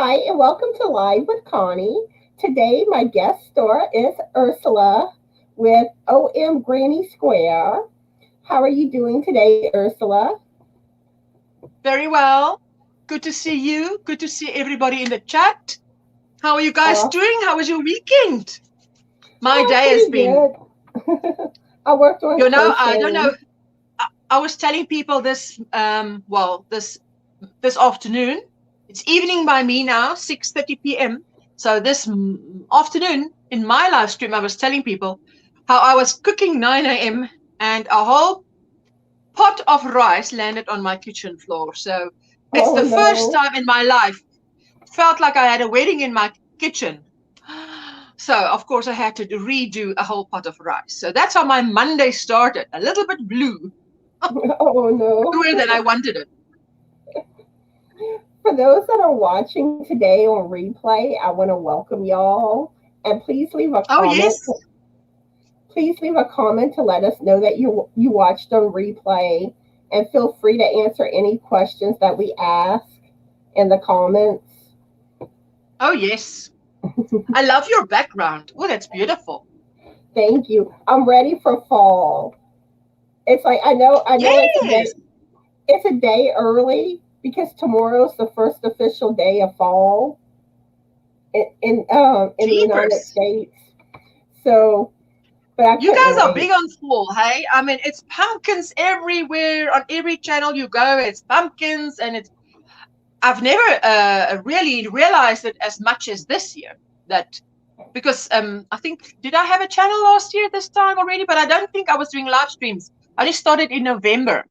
Hi, and welcome to Live with Connie. Today, my guest star is Ursula with OMGrannySquare. How are you doing today, Ursula? Very well. Good to see you. Good to see everybody in the chat. How are you guys doing? How was your weekend? My day has been good. I worked on I don't know. crocheting. I was telling people this this afternoon. It's evening by me now, 6:30 p.m. So this afternoon in my live stream, I was telling people how I was cooking 9 a.m. and a whole pot of rice landed on my kitchen floor. So it's Oh the first no. time in my life felt like I had a wedding in my kitchen. So, of course, I had to redo a whole pot of rice. So that's how my Monday started, a little bit blue, Oh no. bluer than I wanted it. For those that are watching today on replay, I want to welcome y'all. And please leave a Oh, comment. yes. Please leave a comment to let us know that you watched on replay, and feel free to answer any questions that we ask in the comments. Oh, yes. I love your background. Oh, that's beautiful. Thank you. I'm ready for fall. It's like I know Yes. it's a day early because tomorrow's the first official day of fall in the United Jeepers. States. So, but I You couldn't guys are wait. big on fall, hey? I mean, it's pumpkins everywhere. On every channel you go, it's pumpkins, and I've never really realized it as much as this year. That because I think, did I have a channel last year this time already? But I don't think I was doing live streams. I only started in November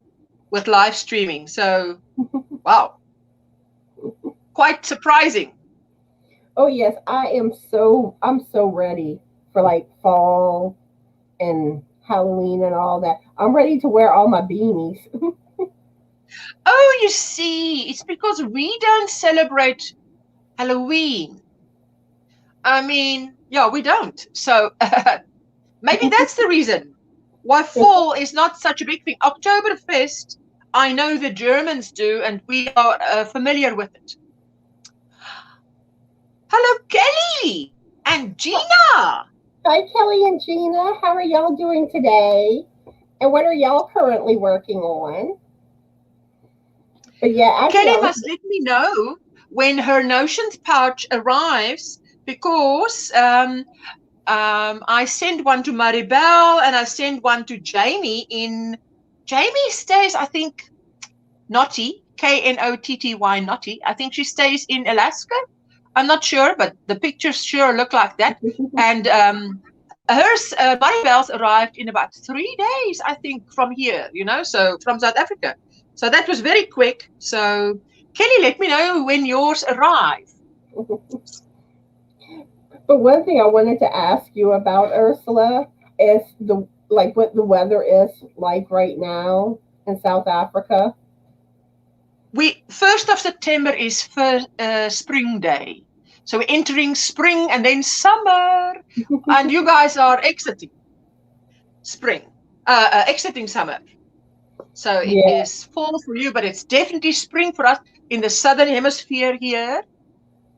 with live streaming. So wow, quite surprising. Oh yes, I'm so ready for like fall and Halloween and all that. I'm ready to wear all my beanies. Oh, you see, it's because we don't celebrate Halloween. I mean, yeah, we don't. So maybe that's the reason why fall is not such a big thing. Oktoberfest, I know the Germans do, and we are familiar with it. Hello, Kelly and Gina. Hi Kelly and Gina, how are y'all doing today? And what are y'all currently working on? But yeah, actually Kelly I was must let me know when her Notions pouch arrives because I send one to Maribel and I send one to Jamie in. Jamie stays, I think, Knotty, Knotty, Knotty. I think she stays in Alaska. I'm not sure, but the pictures sure look like that. And hers, Maribel's arrived in about 3 days, I think, from here, so from South Africa. So that was very quick. So Kelly, let me know when yours arrive. But one thing I wanted to ask you about, Ursula, is the like what the weather is like right now in South Africa. 1st of September is for Spring Day. So we're entering spring and then summer. And you guys are exiting spring, exiting summer. So it Yeah. is fall for you, but it's definitely spring for us in the southern hemisphere here.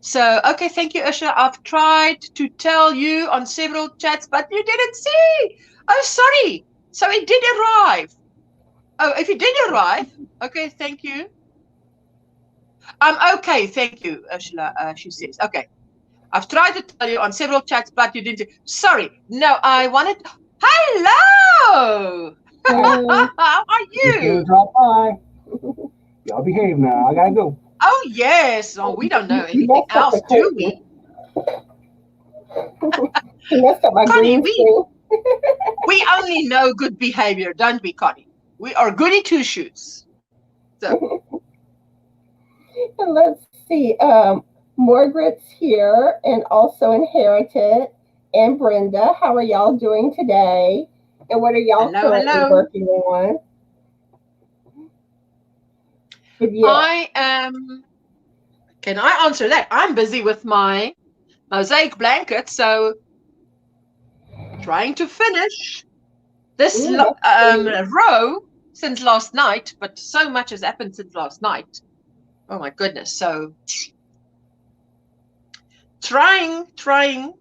So, okay, thank you, Ursula. I've tried to tell you on several chats, but you didn't see. Oh, sorry. So it did arrive. Oh, if it did arrive, okay, thank you. I'm okay, thank you, Ursula, she says. Okay. I've tried to tell you on several chats, but you didn't. Sorry. No, I wanted. Hello! Hey. How are Just gonna you? drop by. Y'all behave now. I gotta go. Oh, yes. Oh, we don't know You anything messed up the else, do we? curtain. You messed up my Connie, green we, screen. we only know good behavior, don't we, Connie? We are goody two shoes. So, And let's see. Margaret's here and also inherited. And Brenda, how are y'all doing today? And what are y'all hello, currently hello. working on? But yeah. I am. Can I answer that? I'm busy with my mosaic blanket, so trying to finish this Ooh, that's pretty. row since last night, but so much has happened since last night. Oh my goodness. So Trying.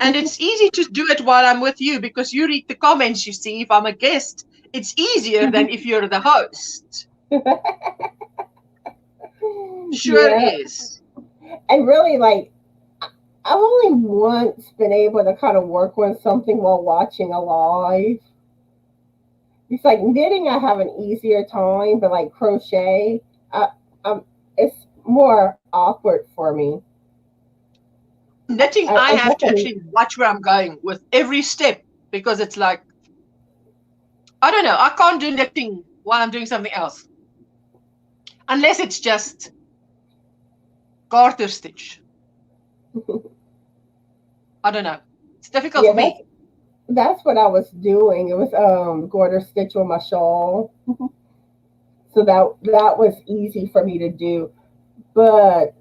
And it's easy to do it while I'm with you because you read the comments, you see. If I'm a guest, it's easier than if you're the host. Sure is. And really, like, I've only once been able to kind of work on something while watching a live. It's like knitting, I have an easier time, but like crochet, it's more awkward for me. Knitting, I have to actually watch where I'm going with every step because it's like, I don't know, I can't do knitting while I'm doing something else. Unless it's just garter stitch. I don't know. It's difficult for me. That's what I was doing. It was garter stitch on my shawl. So that was easy for me to do. But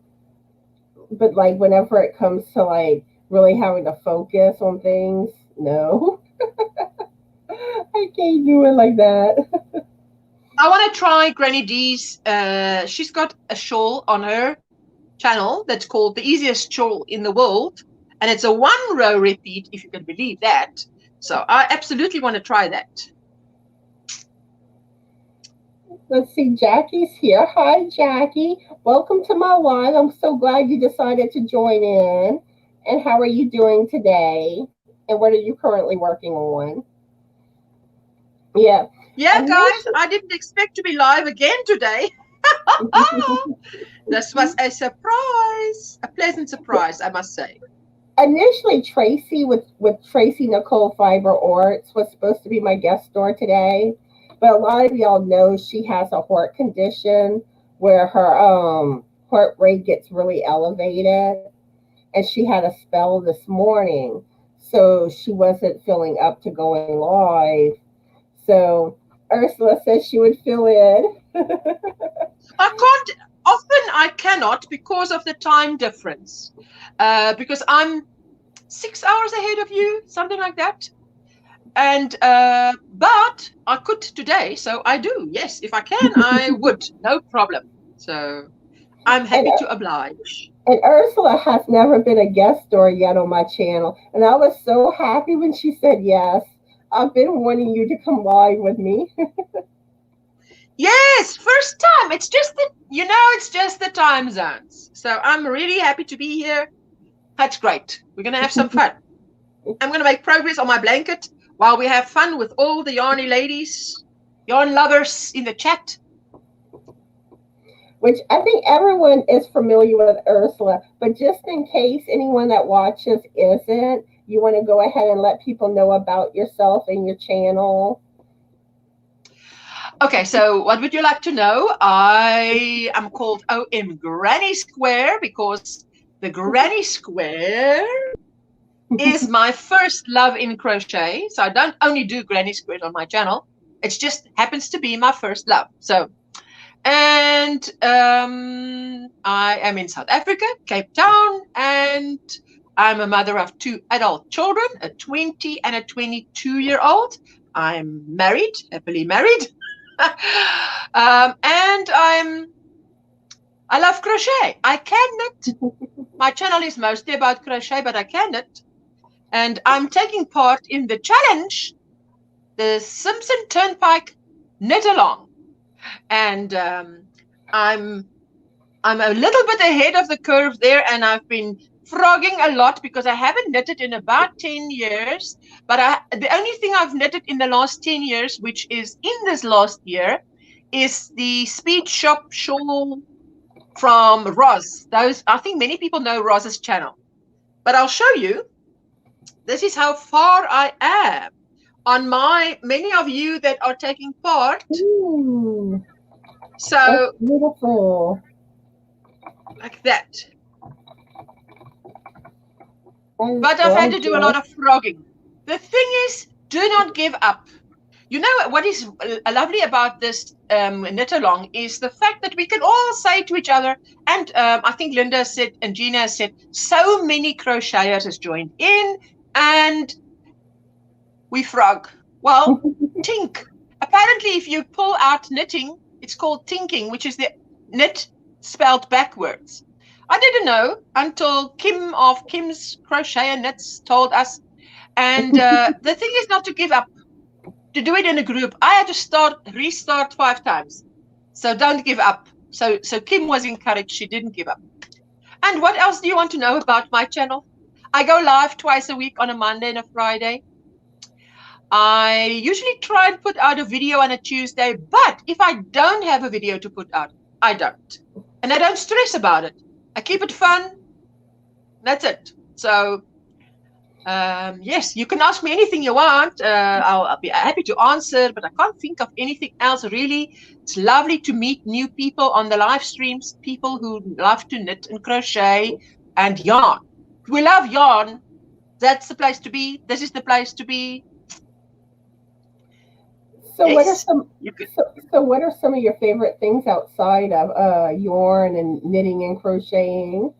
like whenever it comes to like really having to focus on things, no. I can't do it like that. I want to try Granny D's. She's got a shawl on her channel that's called The Easiest Shawl in the World. And it's a 1-row repeat, if you can believe that. So I absolutely want to try that. Let's see, Jackie's here. Hi, Jackie. Welcome to my live. I'm so glad you decided to join in. And how are you doing today? And what are you currently working on? Yeah. Yeah, guys, I didn't expect to be live again today. This was a surprise, a pleasant surprise, I must say. Initially, Tracy with Tracy Nicole Fiber Arts was supposed to be my guest star today. But a lot of y'all know she has a heart condition where her heart rate gets really elevated. And she had a spell this morning. So she wasn't feeling up to going live. So Ursula says she would fill in. I cannot because of the time difference. Because I'm 6 hours ahead of you, something like that. And but I could today, so I do. Yes, if I can, I would. No problem. So I'm happy to oblige. And Ursula has never been a guest star yet on my channel. And I was so happy when she said yes. I've been wanting you to come live with me. Yes, first time. It's just it's just the time zones. So I'm really happy to be here. That's great. We're going to have some fun. I'm going to make progress on my blanket while we have fun with all the yarny ladies, yarn lovers in the chat. Which I think everyone is familiar with Ursula, but just in case anyone that watches isn't, you want to go ahead and let people know about yourself and your channel. Okay, so what would you like to know? I am called OMGrannySquare because the Granny Square is my first love in crochet. So I don't only do Granny Squares on my channel. It just happens to be my first love. So, and I am in South Africa, Cape Town, and I'm a mother of 2 adult children, a 20 and a 22-year-old. I'm married, happily married. And I love crochet. I can knit. My channel is mostly about crochet, but I can knit. And I'm taking part in the challenge, the Simpson Turnpike Knit Along. And I'm a little bit ahead of the curve there, and I've been frogging a lot because I haven't knitted in about 10 years. But the only thing I've knitted in the last 10 years, which is in this last year, is the Speed Shop shawl from Roz. I think many people know Roz's channel. But I'll show you. This is how far I am on many of you that are taking part. Ooh, so that's beautiful. Like that. But I've had to do a lot of frogging. The thing is, do not give up. You know what is lovely about this knit along is the fact that we can all say to each other, and I think Linda said and Gina said, so many crocheters has joined in, and we frog. Well, tink. Apparently, if you pull out knitting, it's called tinking, which is the knit spelled backwards. I didn't know until Kim of Kim's Crochet and Knits told us. And the thing is not to give up, to do it in a group. I had to restart 5 times. So don't give up. So Kim was encouraged. She didn't give up. And what else do you want to know about my channel? I go live twice a week on a Monday and a Friday. I usually try and put out a video on a Tuesday, but if I don't have a video to put out, I don't. And I don't stress about it. I keep it fun. That's it. So, yes, you can ask me anything you want. I'll be happy to answer, but I can't think of anything else really. It's lovely to meet new people on the live streams, people who love to knit and crochet and yarn. If we love yarn, that's the place to be. This is the place to be. So Yes, what are some of your favorite things outside of yarn and knitting and crocheting?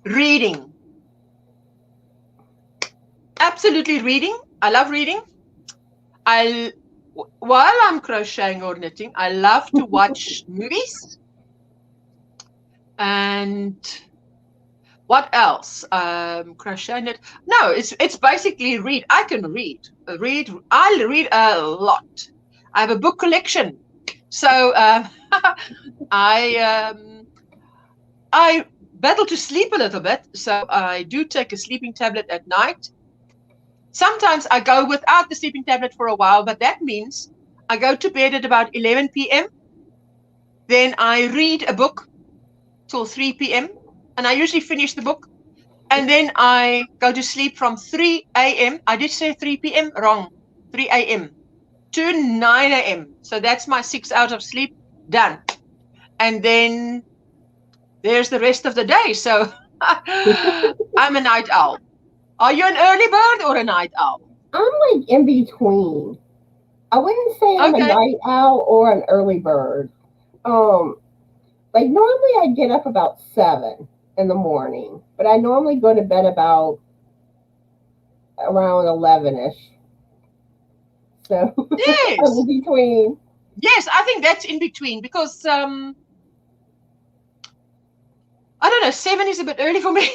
Reading. Absolutely reading. I love reading. While I'm crocheting or knitting, I love to watch movies. And what else? Crochet, knit. No, it's basically read. I can read. I read a lot. I have a book collection. So I battle to sleep a little bit. So I do take a sleeping tablet at night. Sometimes I go without the sleeping tablet for a while, but that means I go to bed at about 11 p.m. Then I read a book till 3 p.m. and I usually finish the book. And then I go to sleep from 3 a.m. I did say 3 p.m. Wrong. 3 a.m. to 9 a.m. So that's my 6 hours of sleep done. And then there's the rest of the day. So I'm a night owl. Are you an early bird or a night owl? I'm like in between. I wouldn't say I'm a night owl or an early bird. Like normally I get up about 7 in the morning, but I normally go to bed about around 11ish. So yes, I'm in between. Yes, I think that's in between because I don't know, 7 is a bit early for me.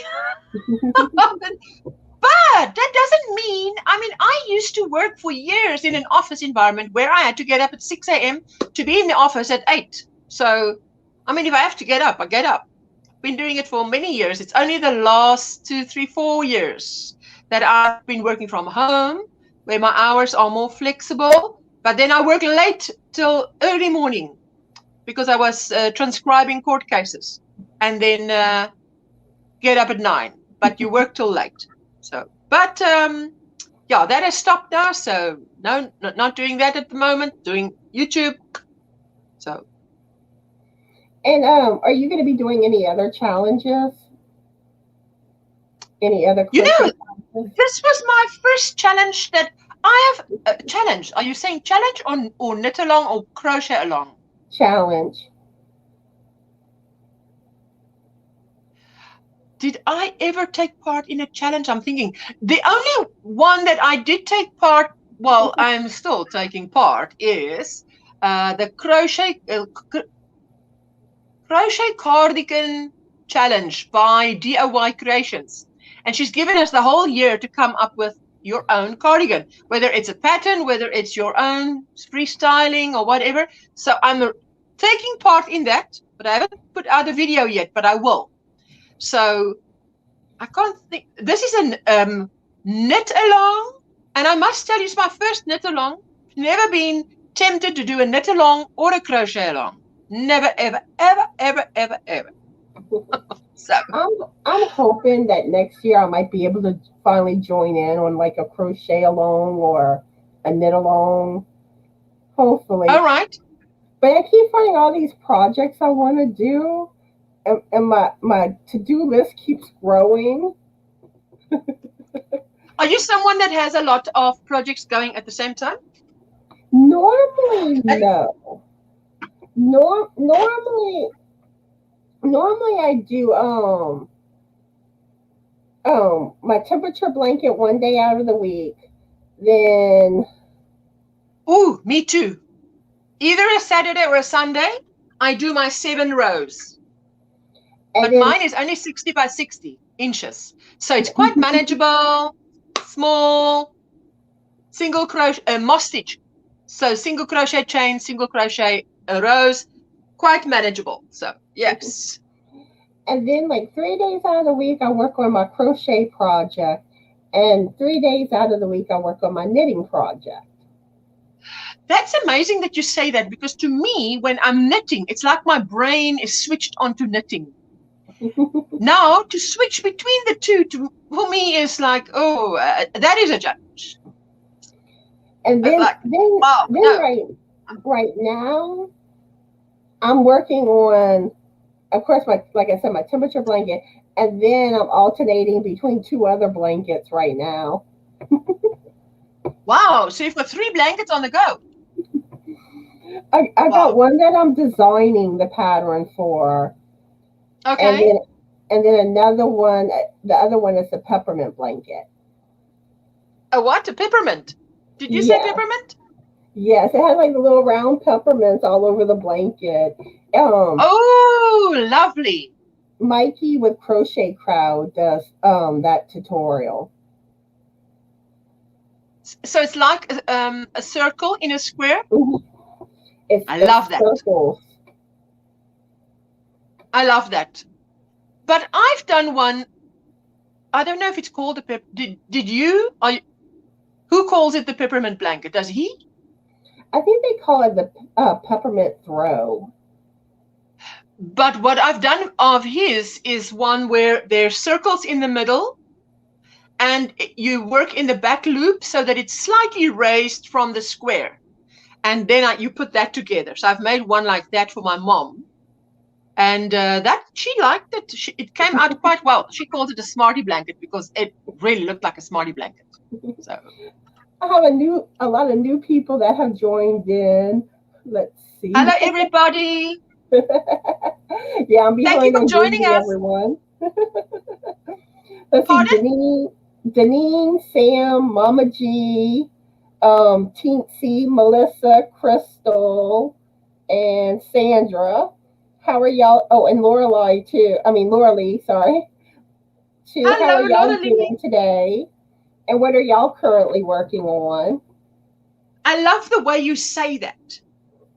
But that doesn't mean, I used to work for years in an office environment where I had to get up at 6 a.m. to be in the office at 8. So, if I have to get up, I get up. Been doing it for many years. It's only the last 2, 3, 4 years that I've been working from home, where my hours are more flexible. But then I work late till early morning because I was transcribing court cases, and then get up at 9. But you work till late. So, but yeah, that has stopped now. So no, not doing that at the moment. Doing YouTube. So. And are you going to be doing any other challenges? Any other? This was my first challenge that I have. Challenge? Are you saying challenge or knit along or crochet along? Challenge. Did I ever take part in a challenge? I'm thinking the only one that I did take part, well, I'm still taking part, is the crochet cardigan challenge by DIY Creations. And she's given us the whole year to come up with your own cardigan, whether it's a pattern, whether it's your own freestyling or whatever. So I'm taking part in that, but I haven't put out a video yet, but I will. So I can't think. This is a knit along, and I must tell you, it's my first knit along. Never been tempted to do a knit along or a crochet along. Never, ever, ever, ever, ever, ever. So I'm hoping that next year I might be able to finally join in on like a crochet along or a knit along. Hopefully. All right. But I keep finding all these projects I want to do. And my to-do list keeps growing. Are you someone that has a lot of projects going at the same time? Normally, no. Normally I do my temperature blanket one day out of the week. Then ooh, me too. Either a Saturday or a Sunday, I do my 7 rows. And But then, mine is only 60 by 60 inches. So it's quite manageable, small, single crochet, moss stitch. So single crochet chain, single crochet rows, quite manageable. So yes. and then like 3 days out of the week, I work on my crochet project. And 3 days out of the week, I work on my knitting project. That's amazing that you say that, because to me, when I'm knitting, it's like my brain is switched onto knitting. Now, to switch between the two, for me, is like, that is a challenge. And then, Like, wow, no. right now, I'm working on, of course, like I said, my temperature blanket, and then I'm alternating between 2 other blankets right now. Wow, so you've got 3 blankets on the go. I got one that I'm designing the pattern for. Okay. And then another one, the other one is the peppermint blanket. A what? A peppermint? Did you say peppermint? Yes, it has like the little round peppermints all over the blanket. Oh, lovely. Mikey with Crochet Crowd does that tutorial. So it's like a circle in a square? I love that. Circles. I love that. But I've done one. I don't know if it's called a Did you? Who calls it the peppermint blanket? Does he? I think they call it the peppermint throw. But what I've done of his is one where there's circles in the middle, and you work in the back loop so that it's slightly raised from the square. And then you put that together. So I've made one like that for my mom. And that she liked it. It came out quite well. She called it a smarty blanket because it really looked like a smarty blanket. So I have a lot of new people that have joined in. Let's see. Hello, everybody. Yeah, I'm behind. Thank you for joining us. Everyone. Let's see, Deneen, Sam, Mama G, Teensy, Melissa, Crystal, and Sandra. How are y'all? Oh, and Lorelei too. Loralee, sorry. Hello, how are y'all Lorelei. doing today? And what are y'all currently working on? I love the way you say that.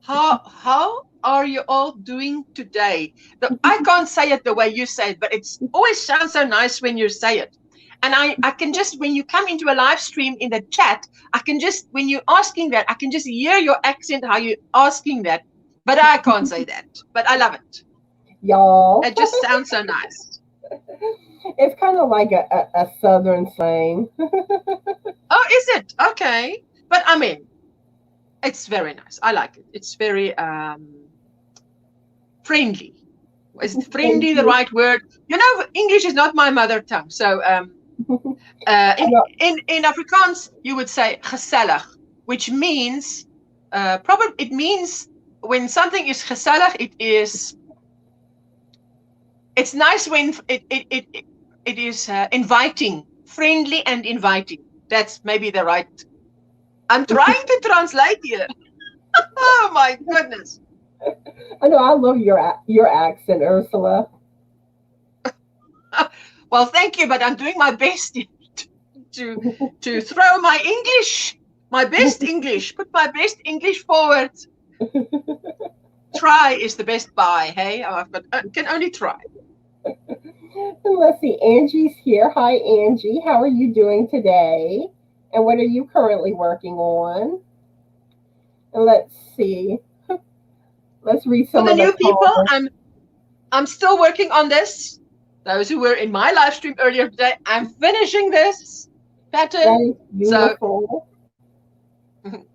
How are you all doing today? I can't say it the way you say it, but it always sounds so nice when you say it. And I can just, when you come into a live stream in the chat, I can just, when you're asking that, I can just hear your accent, how you're asking that. But I can't say that. But I love it. Y'all. It just sounds so nice. It's kind of like a southern slang. Oh, is it? Okay. But I mean, it's very nice. I like it. It's very friendly. Is friendly the right word? You know, English is not my mother tongue. So in Afrikaans, you would say gezellig, which means it means when something is gezellig, it's nice when it is inviting, friendly and inviting. That's maybe the right. I'm trying to translate here. Oh my goodness. I know, I love your accent, Ursula. Well, thank you, but I'm doing my best to throw my best English, put my best English forward. Try is the best buy, hey? I can only try. And let's see, Angie's here. Hi, Angie. How are you doing today? And what are you currently working on? And let's see. Let's read some of the new people. Comments. I'm still working on this. Those who were in my live stream earlier today, I'm finishing this pattern. That is beautiful. So,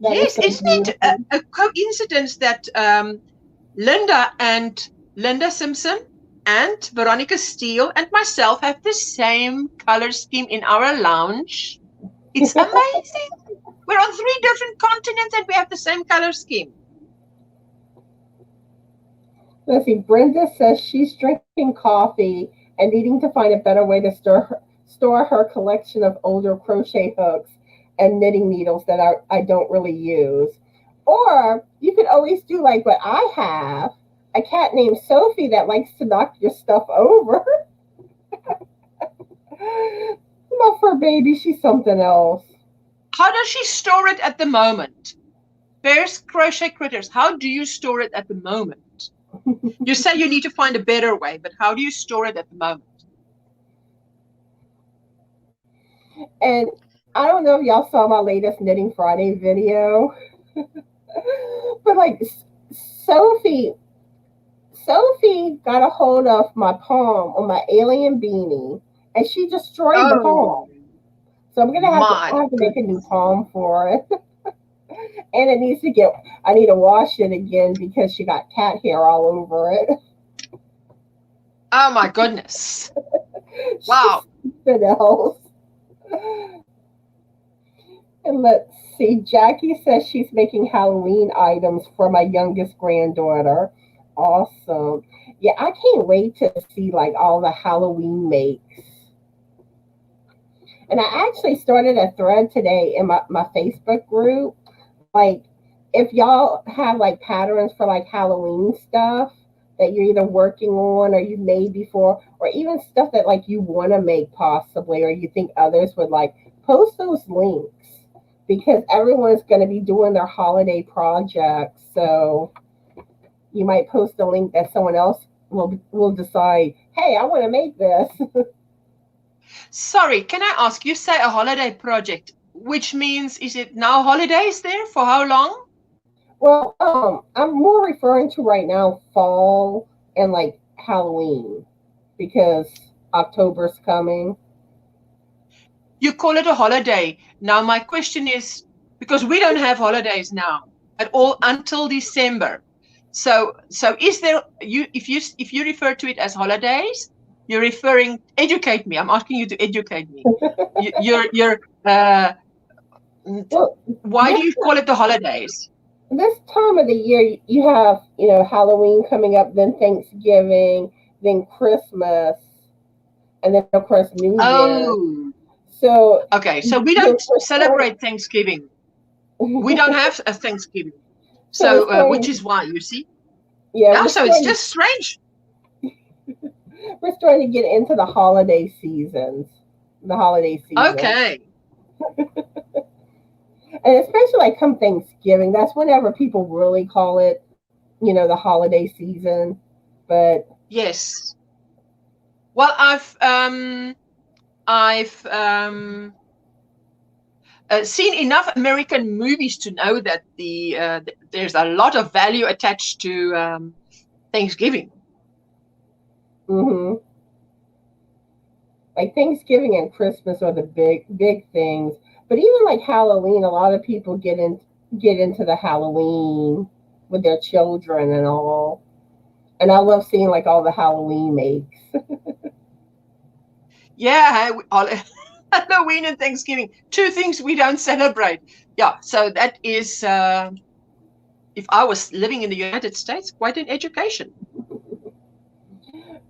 yes, isn't it a coincidence that Linda Simpson and Veronica Steele and myself have the same color scheme in our lounge? It's amazing. We're on 3 different continents and we have the same color scheme. Let's see. Brenda says she's drinking coffee and needing to find a better way to store her collection of older crochet hooks and knitting needles that I don't really use. Or you could always do like what I have a cat named Sophie that likes to knock your stuff over. My fur baby, she's something else. How does she store it at the moment? Bears, crochet critters, how do you store it at the moment? You say you need to find a better way, but how do you store it at the moment? And I don't know if y'all saw my latest Knitting Friday video, but like Sophie got a hold of my palm on my alien beanie, and she destroyed the palm. So I'm gonna have to make a new palm for it. And it needs to I need to wash it again because she got cat hair all over it. Oh my goodness. Wow. Something else. And let's see, Jackie says she's making Halloween items for my youngest granddaughter. Awesome. Yeah, I can't wait to see like all the Halloween makes. And I actually started a thread today in my Facebook group. Like, if y'all have like patterns for like Halloween stuff that you're either working on or you've made before, or even stuff that like you want to make possibly, or you think others would like, post those links because everyone's going to be doing their holiday projects. So you might post a link that someone else will decide, hey, I want to make this. Sorry, can I ask, you say a holiday project, which means is it now holidays there? For how long? Well, I'm more referring to right now fall and like Halloween because October's coming. You call it a holiday. Now my question is, because we don't have holidays now at all until December. So is there, if you refer to it as holidays, you're referring, educate me. I'm asking you to educate me. Well, why do you call it the holidays? This time of the year, you have, Halloween coming up, then Thanksgiving, then Christmas, and then, of course, New Year. So, okay, so we don't celebrate Thanksgiving. We don't have a Thanksgiving. So which is why, you see? Yeah, so it's just strange. We're starting to get into the holiday seasons. Okay. And especially like come Thanksgiving, that's whenever people really call it, the holiday season. But yes. Well, I've seen enough American movies to know that there's a lot of value attached to Thanksgiving. Mm-hmm. Like Thanksgiving and Christmas are the big things. But even like Halloween, a lot of people get into the Halloween with their children and all. And I love seeing like all the Halloween makes. Yeah, Halloween and Thanksgiving, two things we don't celebrate. Yeah, so that is, if I was living in the United States, quite an education.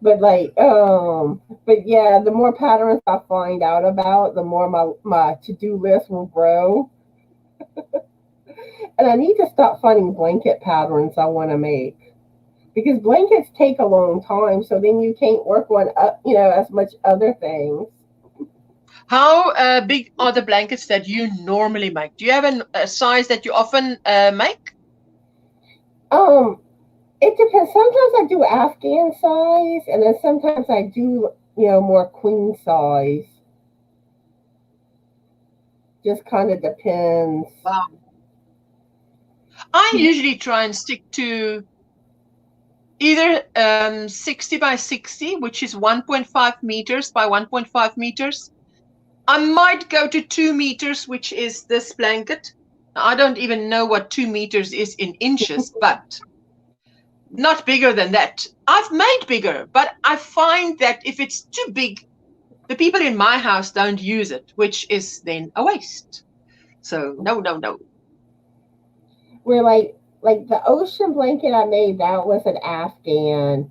But but yeah, the more patterns I find out about, the more my to-do list will grow. And I need to stop finding blanket patterns I want to make. Because blankets take a long time, so then you can't work on, as much other things. How big are the blankets that you normally make? Do you have a size that you often make? It depends. Sometimes I do Afghan size, and then sometimes I do, more queen size. Just kind of depends. Wow. I usually try and stick to either 60 by 60, which is 1.5 meters by 1.5 meters. I might go to 2 meters, which is this blanket. I don't even know what 2 meters is in inches, but not bigger than that. I've made bigger, but I find that if it's too big, the people in my house don't use it, which is then a waste. So no. We're like the ocean blanket I made, that was an Afghan,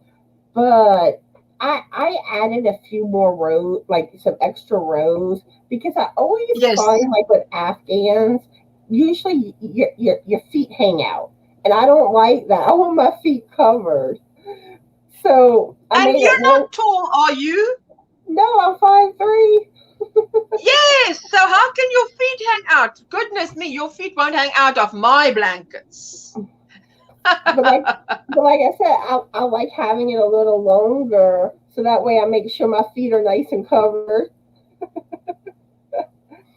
but I added a few more rows, like some extra rows, because I always find like with Afghans, usually your feet hang out, and I don't like that. I want my feet covered. So I And made you're it not tall, are you? No, I'm 5'3". Yes. So how can your feet hang out? Goodness me, your feet won't hang out of my blankets. But like I said, I like having it a little longer, so that way I make sure my feet are nice and covered.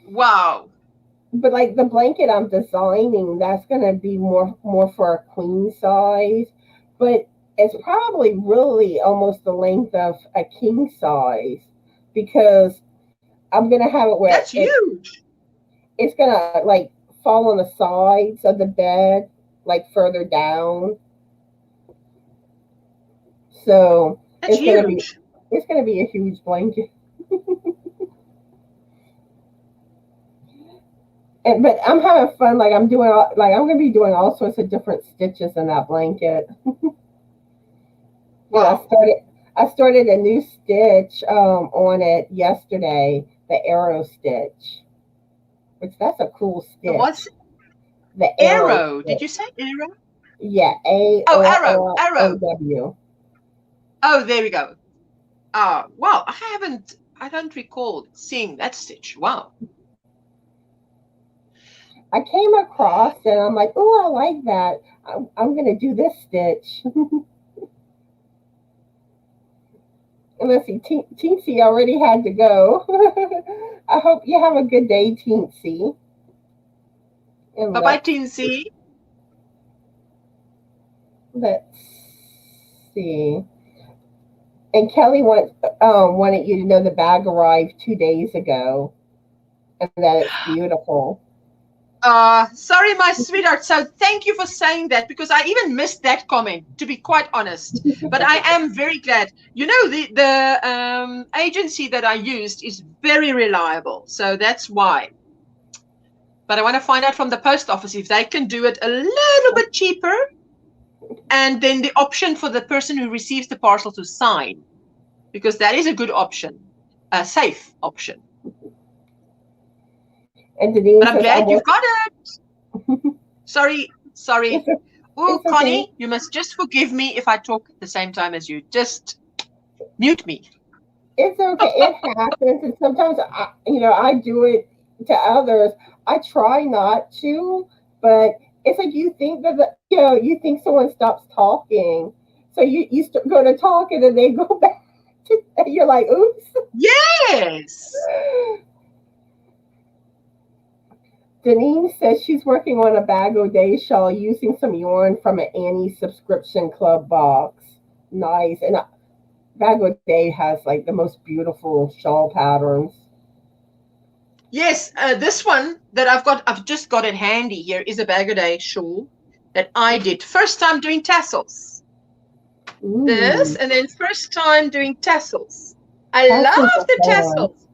Wow. But like the blanket I'm designing, that's gonna be more for a queen size, but it's probably really almost the length of a king size, because I'm gonna have it where That's huge. it's gonna like fall on the sides of the bed, like further down. So That's huge. it's gonna be a huge blanket. But I'm having fun. Like I'm gonna be doing all sorts of different stitches in that blanket. Wow. I started a new stitch on it yesterday, the arrow stitch, which that's a cool stitch. What's The arrow? stitch. Did you say arrow? Yeah, Arrow. ARROW. Oh, there we go. Well, I don't recall seeing that stitch. Wow. I came across and I'm like, oh, I like that. I'm gonna do this stitch. And let's see, Teensy already had to go. I hope you have a good day, Teensy. Bye-bye, Teensy. Let's see. And Kelly wanted you to know the bag arrived 2 days ago and that it's beautiful. Sorry, my sweetheart. So thank you for saying that, because I even missed that comment, to be quite honest. But I am very glad. You know, the agency that I used is very reliable, so that's why. But I want to find out from the post office if they can do it a little bit cheaper, and then the option for the person who receives the parcel to sign, because that is a good option, a safe option. And Denise, but I'm glad you've got it. Sorry. Oh, okay. Connie, you must just forgive me if I talk at the same time as you. Just mute me. It's okay. It happens, and sometimes I do it to others. I try not to, but it's like you think that you think someone stops talking, so you go to talk, and then they go back. And you're like, oops. Yes. Denise says she's working on a Bag O' Day shawl using some yarn from an Annie subscription club box. Nice. And Bag O' Day has like the most beautiful shawl patterns. Yes, this one that I've just got it handy here, is a Bag O' Day shawl that I did. First time doing tassels. Ooh. This, and then first time doing tassels. I love the tassels.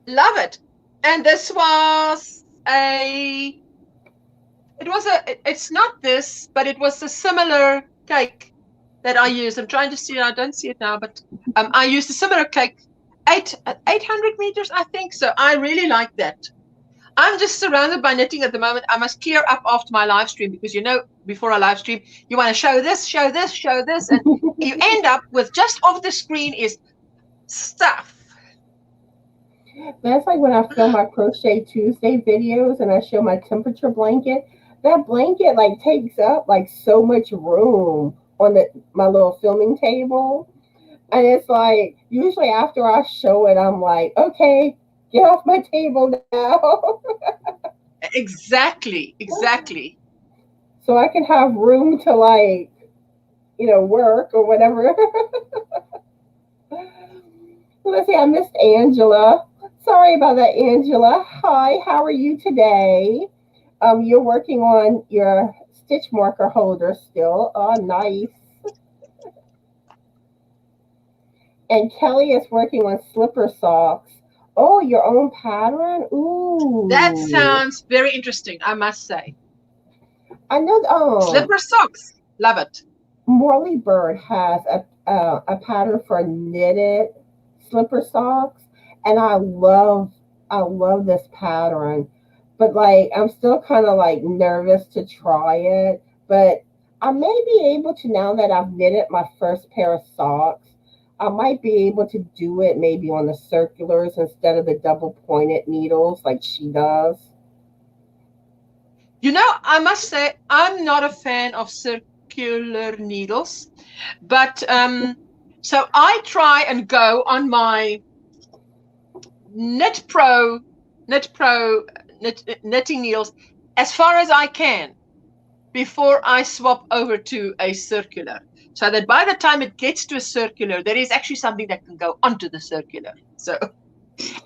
Love it. And this was it's not this, but it was a similar cake that I used. I'm trying to see it. I don't see it now, but I used a similar cake, 800 meters, I think. So I really like that. I'm just surrounded by knitting at the moment. I must clear up after my live stream, because before a live stream, you want to show this, and you end up with just off the screen is stuff. That's like when I film my Crochet Tuesday videos and I show my temperature blanket. That blanket like takes up like so much room on my little filming table. And it's like, usually after I show it, I'm like, okay, get off my table now. Exactly. So I can have room to like, work or whatever. Let's see, I missed Angela. Sorry about that, Angela. Hi, how are you today? You're working on your stitch marker holder still. Oh, nice. And Kelly is working on slipper socks. Oh, your own pattern? Ooh. That sounds very interesting, I must say. I know. Slipper socks. Love it. Morley Bird has a pattern for knitted slipper socks, and I love this pattern. But like, I'm still kind of like nervous to try it. But I may be able to, now that I've knitted my first pair of socks, I might be able to do it maybe on the circulars instead of the double pointed needles like she does. You know, I must say, I'm not a fan of circular needles, but so I try and go on my knitting needles as far as I can before I swap over to a circular, so that by the time it gets to a circular, there is actually something that can go onto the circular. So,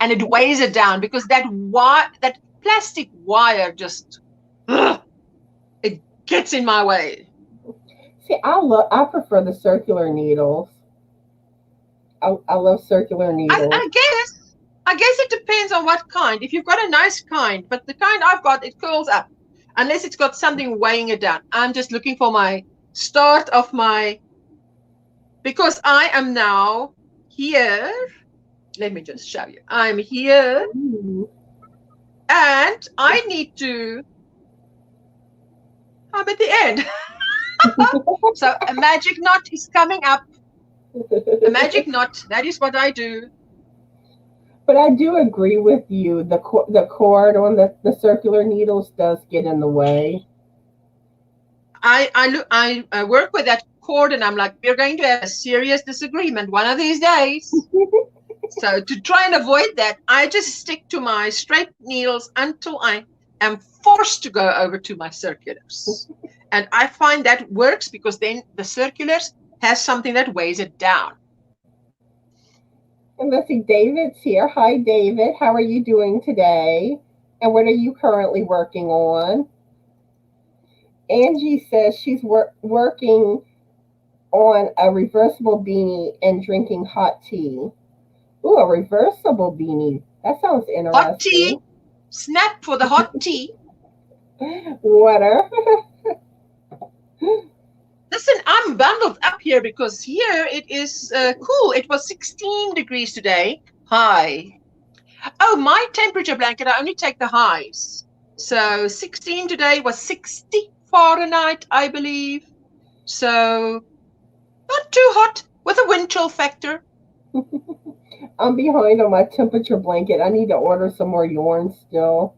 and it weighs it down, because that plastic wire just, it gets in my way. See, I prefer the circular needles. I love circular needles. I guess it depends on what kind. If you've got a nice kind, but the kind I've got, it curls up. Unless it's got something weighing it down. I'm just looking for my start of my, because I am now here. Let me just show you. I'm here. Ooh. And I need to, I'm at the end. So a magic knot is coming up. A magic knot, that is what I do. But I do agree with you. The cord on the circular needles does get in the way. I work with that cord, and I'm like, we're going to have a serious disagreement one of these days. So to try and avoid that, I just stick to my straight needles until I am forced to go over to my circulars. And I find that works, because then the circulars has something that weighs it down. And let's see, David's here. Hi, David. How are you doing today? And what are you currently working on? Angie says she's working on a reversible beanie and drinking hot tea. Ooh, a reversible beanie. That sounds interesting. Hot tea. Snap for the hot tea. Water. Listen, I'm bundled up here because here it is cool. It was 16 degrees today. High. Oh, my temperature blanket, I only take the highs. So 16 today was 60 Fahrenheit, I believe. So not too hot with a wind chill factor. I'm behind on my temperature blanket. I need to order some more yarn still.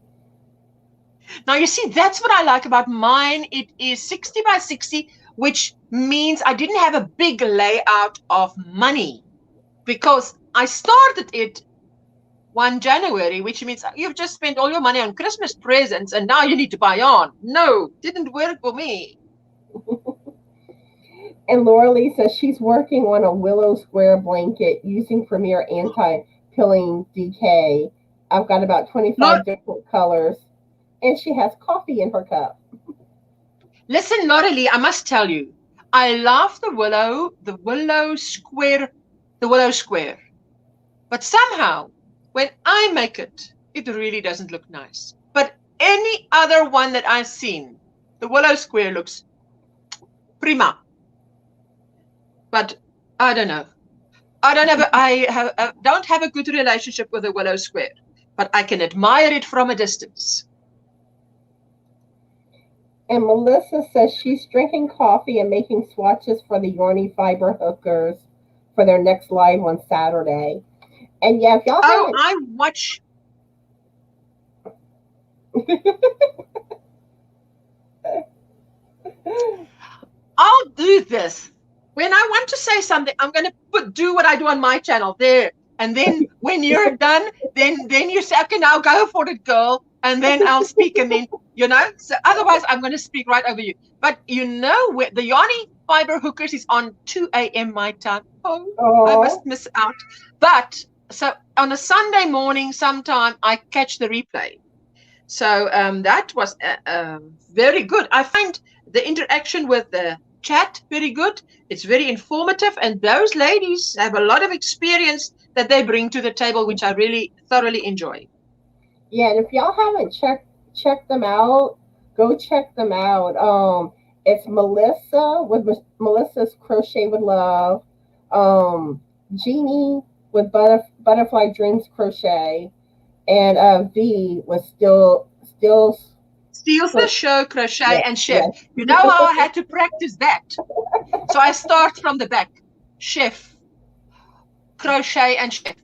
Now, you see, that's what I like about mine. It is 60 by 60, which means I didn't have a big layout of money, because I started it 1 January, which means you've just spent all your money on Christmas presents and now you need to buy yarn. No, didn't work for me. And Laura Lee says she's working on a willow square blanket using Premier Anti-Pilling DK. I've got about 25 different colors, and she has coffee in her cup. Listen, Laura Lee, I must tell you, I love the willow square. But somehow, when I make it, it really doesn't look nice. But any other one that I've seen, the willow square looks prima. But I don't know. I don't have a good relationship with the willow square, but I can admire it from a distance. And Melissa says she's drinking coffee and making swatches for the Yarny Fiber hookers for their next live on Saturday. And yeah, if y'all I watch. I'll do this. When I want to say something, I'm going to do what I do on my channel there. And then when you're done, then you say, okay, now go for it, girl. And then I'll speak, and then, so otherwise I'm going to speak right over you. But the Yarny Fiber hookers is on 2 a.m. my time. Oh, I must miss out. But so on a Sunday morning sometime, I catch the replay. So that was very good. I find the interaction with the chat very good. It's very informative, and those ladies have a lot of experience that they bring to the table, which I really thoroughly enjoy. Yeah, and if y'all haven't checked them out, go check them out. It's Melissa with Melissa's Crochet with Love, Jeannie with Butterfly Dreams Crochet, and V with Still Steals the show, crochet, and chef. yes. You know how I had to practice that? So I start from the back. Chef, crochet, and chef.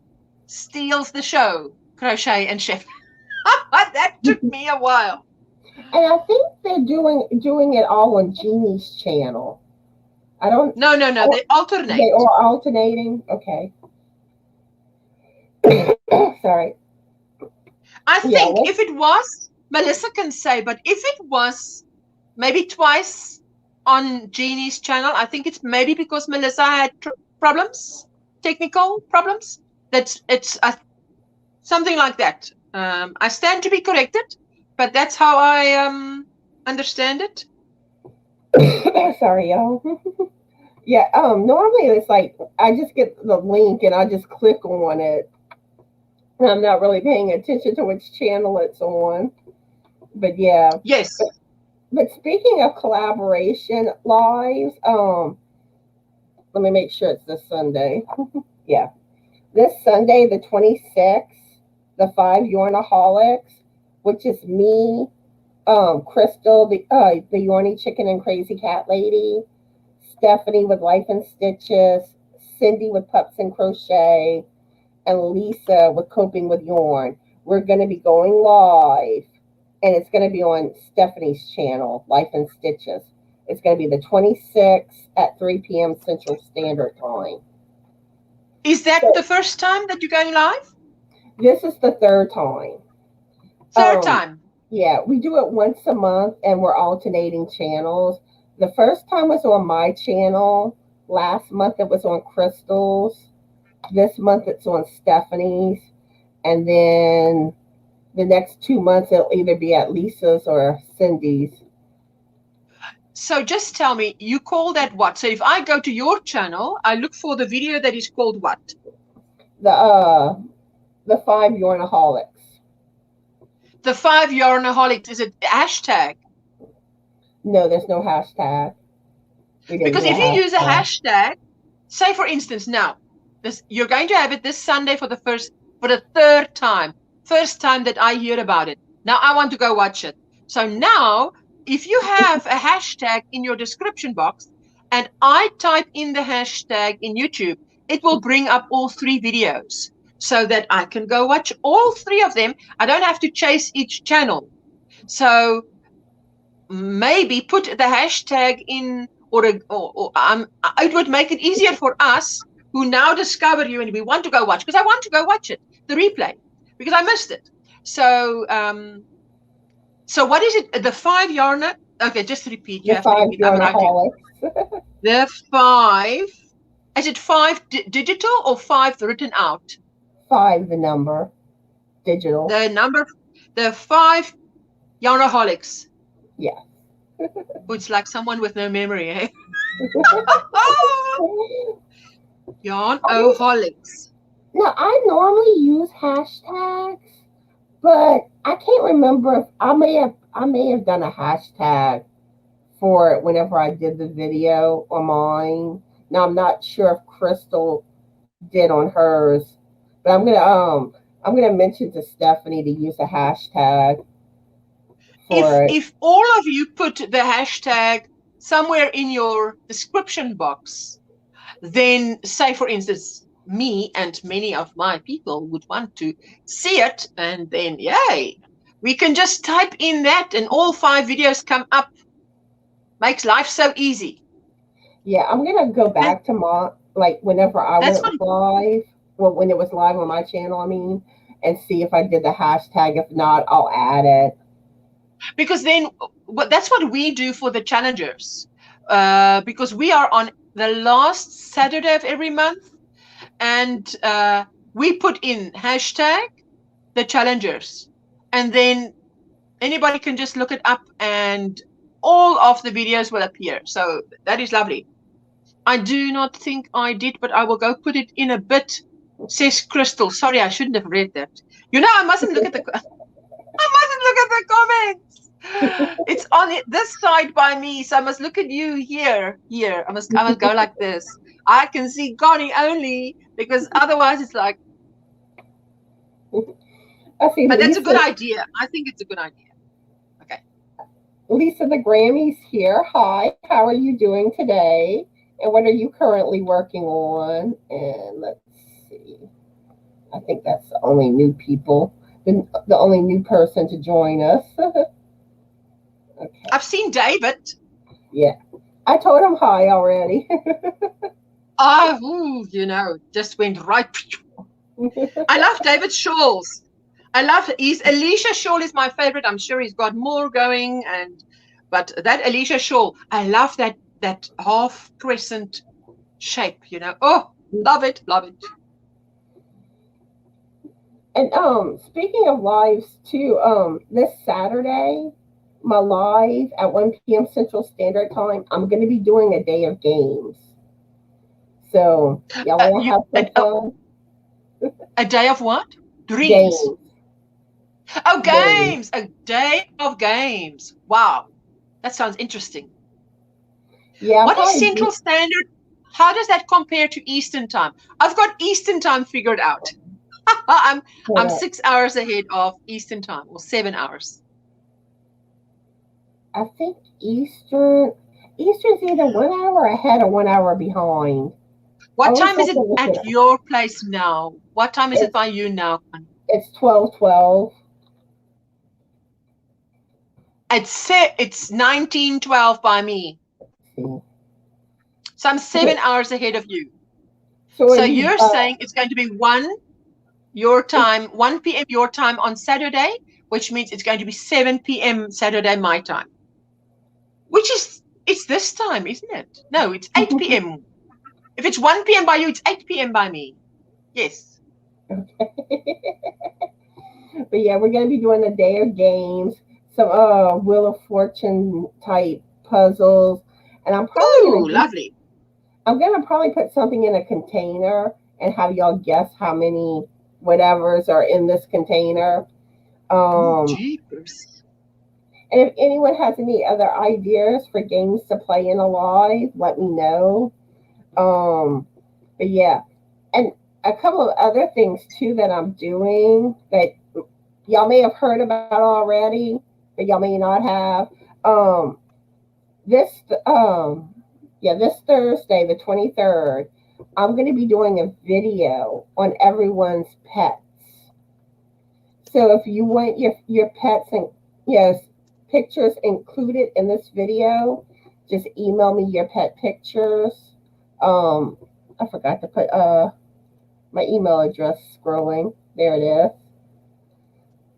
Steals the show, crochet, and chef. That took me a while. And I think they're doing it all on Jeannie's channel. I don't. No, they alternate. They are alternating. Okay. Sorry. I think if it was, Melissa can say, but if it was maybe twice on Jeannie's channel, I think it's maybe because Melissa had problems, technical problems. It's something like that. I stand to be corrected, but that's how I understand it. Sorry, y'all. Yeah. Normally it's like I just get the link and I just click on it. I'm not really paying attention to which channel it's on. But yeah. Yes. But speaking of collaboration lives, let me make sure it's this Sunday. Yeah. This Sunday, the 26th, the 5 Yarnaholics, which is me, Crystal, the Yarny Chicken and Crazy Cat Lady, Stephanie with Life and Stitches, Cindy with Pups and Crochet, and Lisa with Coping with Yarn. We're going to be going live, and it's going to be on Stephanie's channel, Life and Stitches. It's going to be the 26th at 3 p.m. Central Standard Time. Is that the first time that you're going live? This is the third time. Third time? Yeah, we do it once a month, and we're alternating channels. The first time was on my channel. Last month it was on Crystal's. This month it's on Stephanie's. And then the next 2 months it'll either be at Lisa's or Cindy's. So just tell me, you call that what? So if I go to your channel, I look for the video that is called what? The 5 Yarnaholics. The 5 Yarnaholics. Is it hashtag? No, there's no hashtag. Because if you use a hashtag, say for instance, now you're going to have it this Sunday for the third time. First time that I hear about it. Now I want to go watch it. So now, if you have a hashtag in your description box, and I type in the hashtag in YouTube, it will bring up all 3 videos so that I can go watch all 3 of them. I don't have to chase each channel. So maybe put the hashtag in, it would make it easier for us who now discover you and we want to go watch, because I want to go watch it, the replay, because I missed it. So, so what is it? The 5 Yarna? Okay, just repeat. You have to repeat. The 5. Is it 5 digital or 5 written out? 5, the number. Digital. The 5 Yarnaholics. Yeah. It's like someone with no memory, eh? Yarnaholics. Now, I normally use hashtags, but I can't remember if I may have done a hashtag for it whenever I did the video on mine. Now I'm not sure if Crystal did on hers, but I'm gonna mention to Stephanie to use a hashtag for it. If all of you put the hashtag somewhere in your description box, then say for instance, me and many of my people would want to see it, and then yay, we can just type in that and all 5 videos come up. Makes life so easy. Yeah, I'm gonna go back to my, like, whenever I went live, well, when it was live on my channel, I mean, and see if I did the hashtag. If not, I'll add it. Because then that's what we do for the challengers, because we are on the last Saturday of every month, and we put in hashtag the challengers, and then anybody can just look it up and all of the videos will appear. So that is lovely. I do not think I did, but I will go put it in a bit, says Crystal. Sorry, I shouldn't have read that. You know, I mustn't look at the comments. It's on this side by me, so I must look at you here. I must go like this. I can see Connie only, because otherwise it's like. But that's a good idea. I think it's a good idea. Okay. Lisa the Grammy's here. Hi, how are you doing today? And what are you currently working on? And let's see. I think that's the only new people, the only new person to join us. Okay. I've seen David. Yeah. I told him hi already. Just went right. I love David's shawls. Alicia shawl is my favorite. I'm sure he's got more going, but that Alicia shawl, I love that half crescent shape. Oh, love it. And speaking of lives too, this Saturday, my live at 1 p.m. Central Standard Time, I'm going to be doing a day of games. So y'all want to have some fun? A day of what? Dreams. Games. Oh, games. A day of games. Wow. That sounds interesting. Yeah. What is Central Standard? How does that compare to Eastern Time? I've got Eastern Time figured out. I'm 6 hours ahead of Eastern Time, or 7 hours. I think Eastern's either 1 hour ahead or 1 hour behind. What time is it at your place now? What time is it by you now? It's 12:12. It's 19:12 by me. So I'm 7 hours ahead of you. So you're saying it's going to be 1 p.m. your time on Saturday, which means it's going to be 7 p.m. Saturday my time. It's this time, isn't it? No, it's 8 p.m. If it's 1 p.m. by you, it's 8 p.m. by me. Yes. Okay. But yeah, we're going to be doing a day of games, some Wheel of Fortune type puzzles, and I'm probably I'm going to probably put something in a container and have y'all guess how many whatevers are in this container. Jeepers. And if anyone has any other ideas for games to play in a live, let me know. But yeah, and a couple of other things too that I'm doing that y'all may have heard about already, but y'all may not have. This Thursday, the 23rd, I'm going to be doing a video on everyone's pets. So if you want your pets and pictures included in this video, just email me your pet pictures. I forgot to put my email address scrolling. There it is.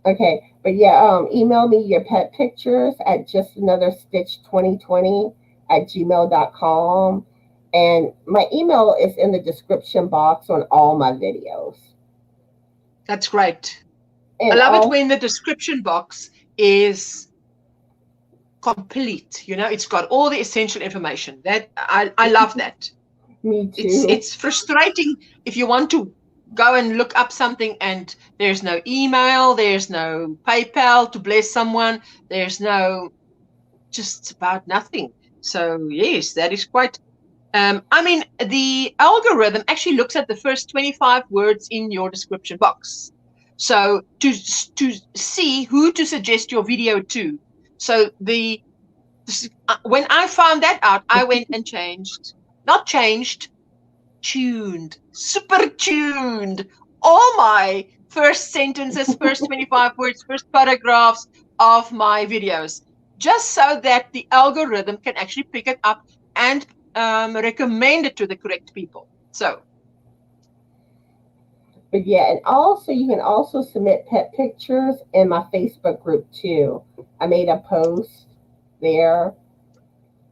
Okay, but yeah, email me your pet pictures at justanotherstitch2020@gmail.com. And my email is in the description box on all my videos. That's great. And I love it when the description box is complete. It's got all the essential information. That I love that. Me too. It's frustrating if you want to go and look up something and there's no email, there's no PayPal to bless someone, there's just about nothing. So yes, that is quite. The algorithm actually looks at the first 25 words in your description box. So to see who to suggest your video to. So when I found that out, I went and super tuned all my first sentences, first 25 words, first paragraphs of my videos, just so that the algorithm can actually pick it up and recommend it to the correct people. So. But yeah, and also you can also submit pet pictures in my Facebook group too. I made a post there.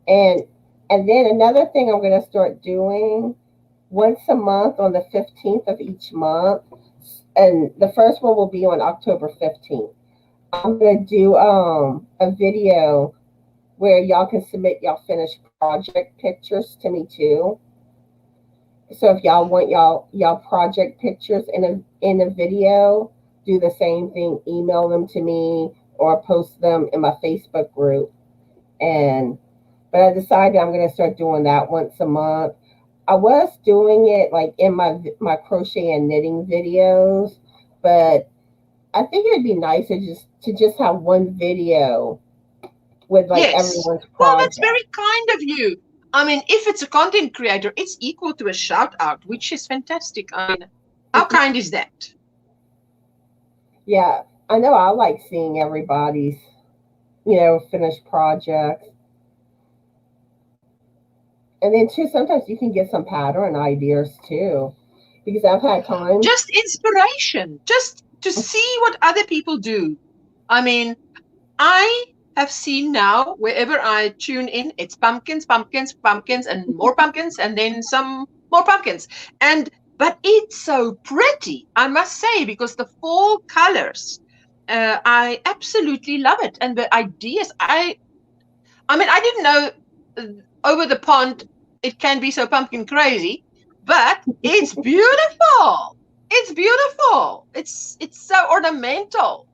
And then another thing I'm going to start doing once a month on the 15th of each month, and the first one will be on October 15th. I'm going to do a video where y'all can submit y'all finished project pictures to me too. So if y'all want y'all project pictures in a video, do the same thing. Email them to me or post them in my Facebook group. But I decided I'm going to start doing that once a month. I was doing it like in my crochet and knitting videos, but I think it'd be nicer to just have one video with like Yes. everyone's Well, that's project. very kind of you. I mean, if it's a content creator, it's equal to a shout out, which is fantastic. I mean, how kind is that? Yeah, I know I like seeing everybody's, finished projects. And then too, sometimes you can get some pattern ideas too. Because I've had times. Just inspiration, just to see what other people do. I mean, I have seen now wherever I tune in, it's pumpkins, pumpkins, pumpkins, and more pumpkins, and then some more pumpkins. But it's so pretty, I must say, because the fall colors, I absolutely love it. And the ideas, I mean, I didn't know over the pond it can be so pumpkin crazy, but it's beautiful. It's beautiful. It's so ornamental.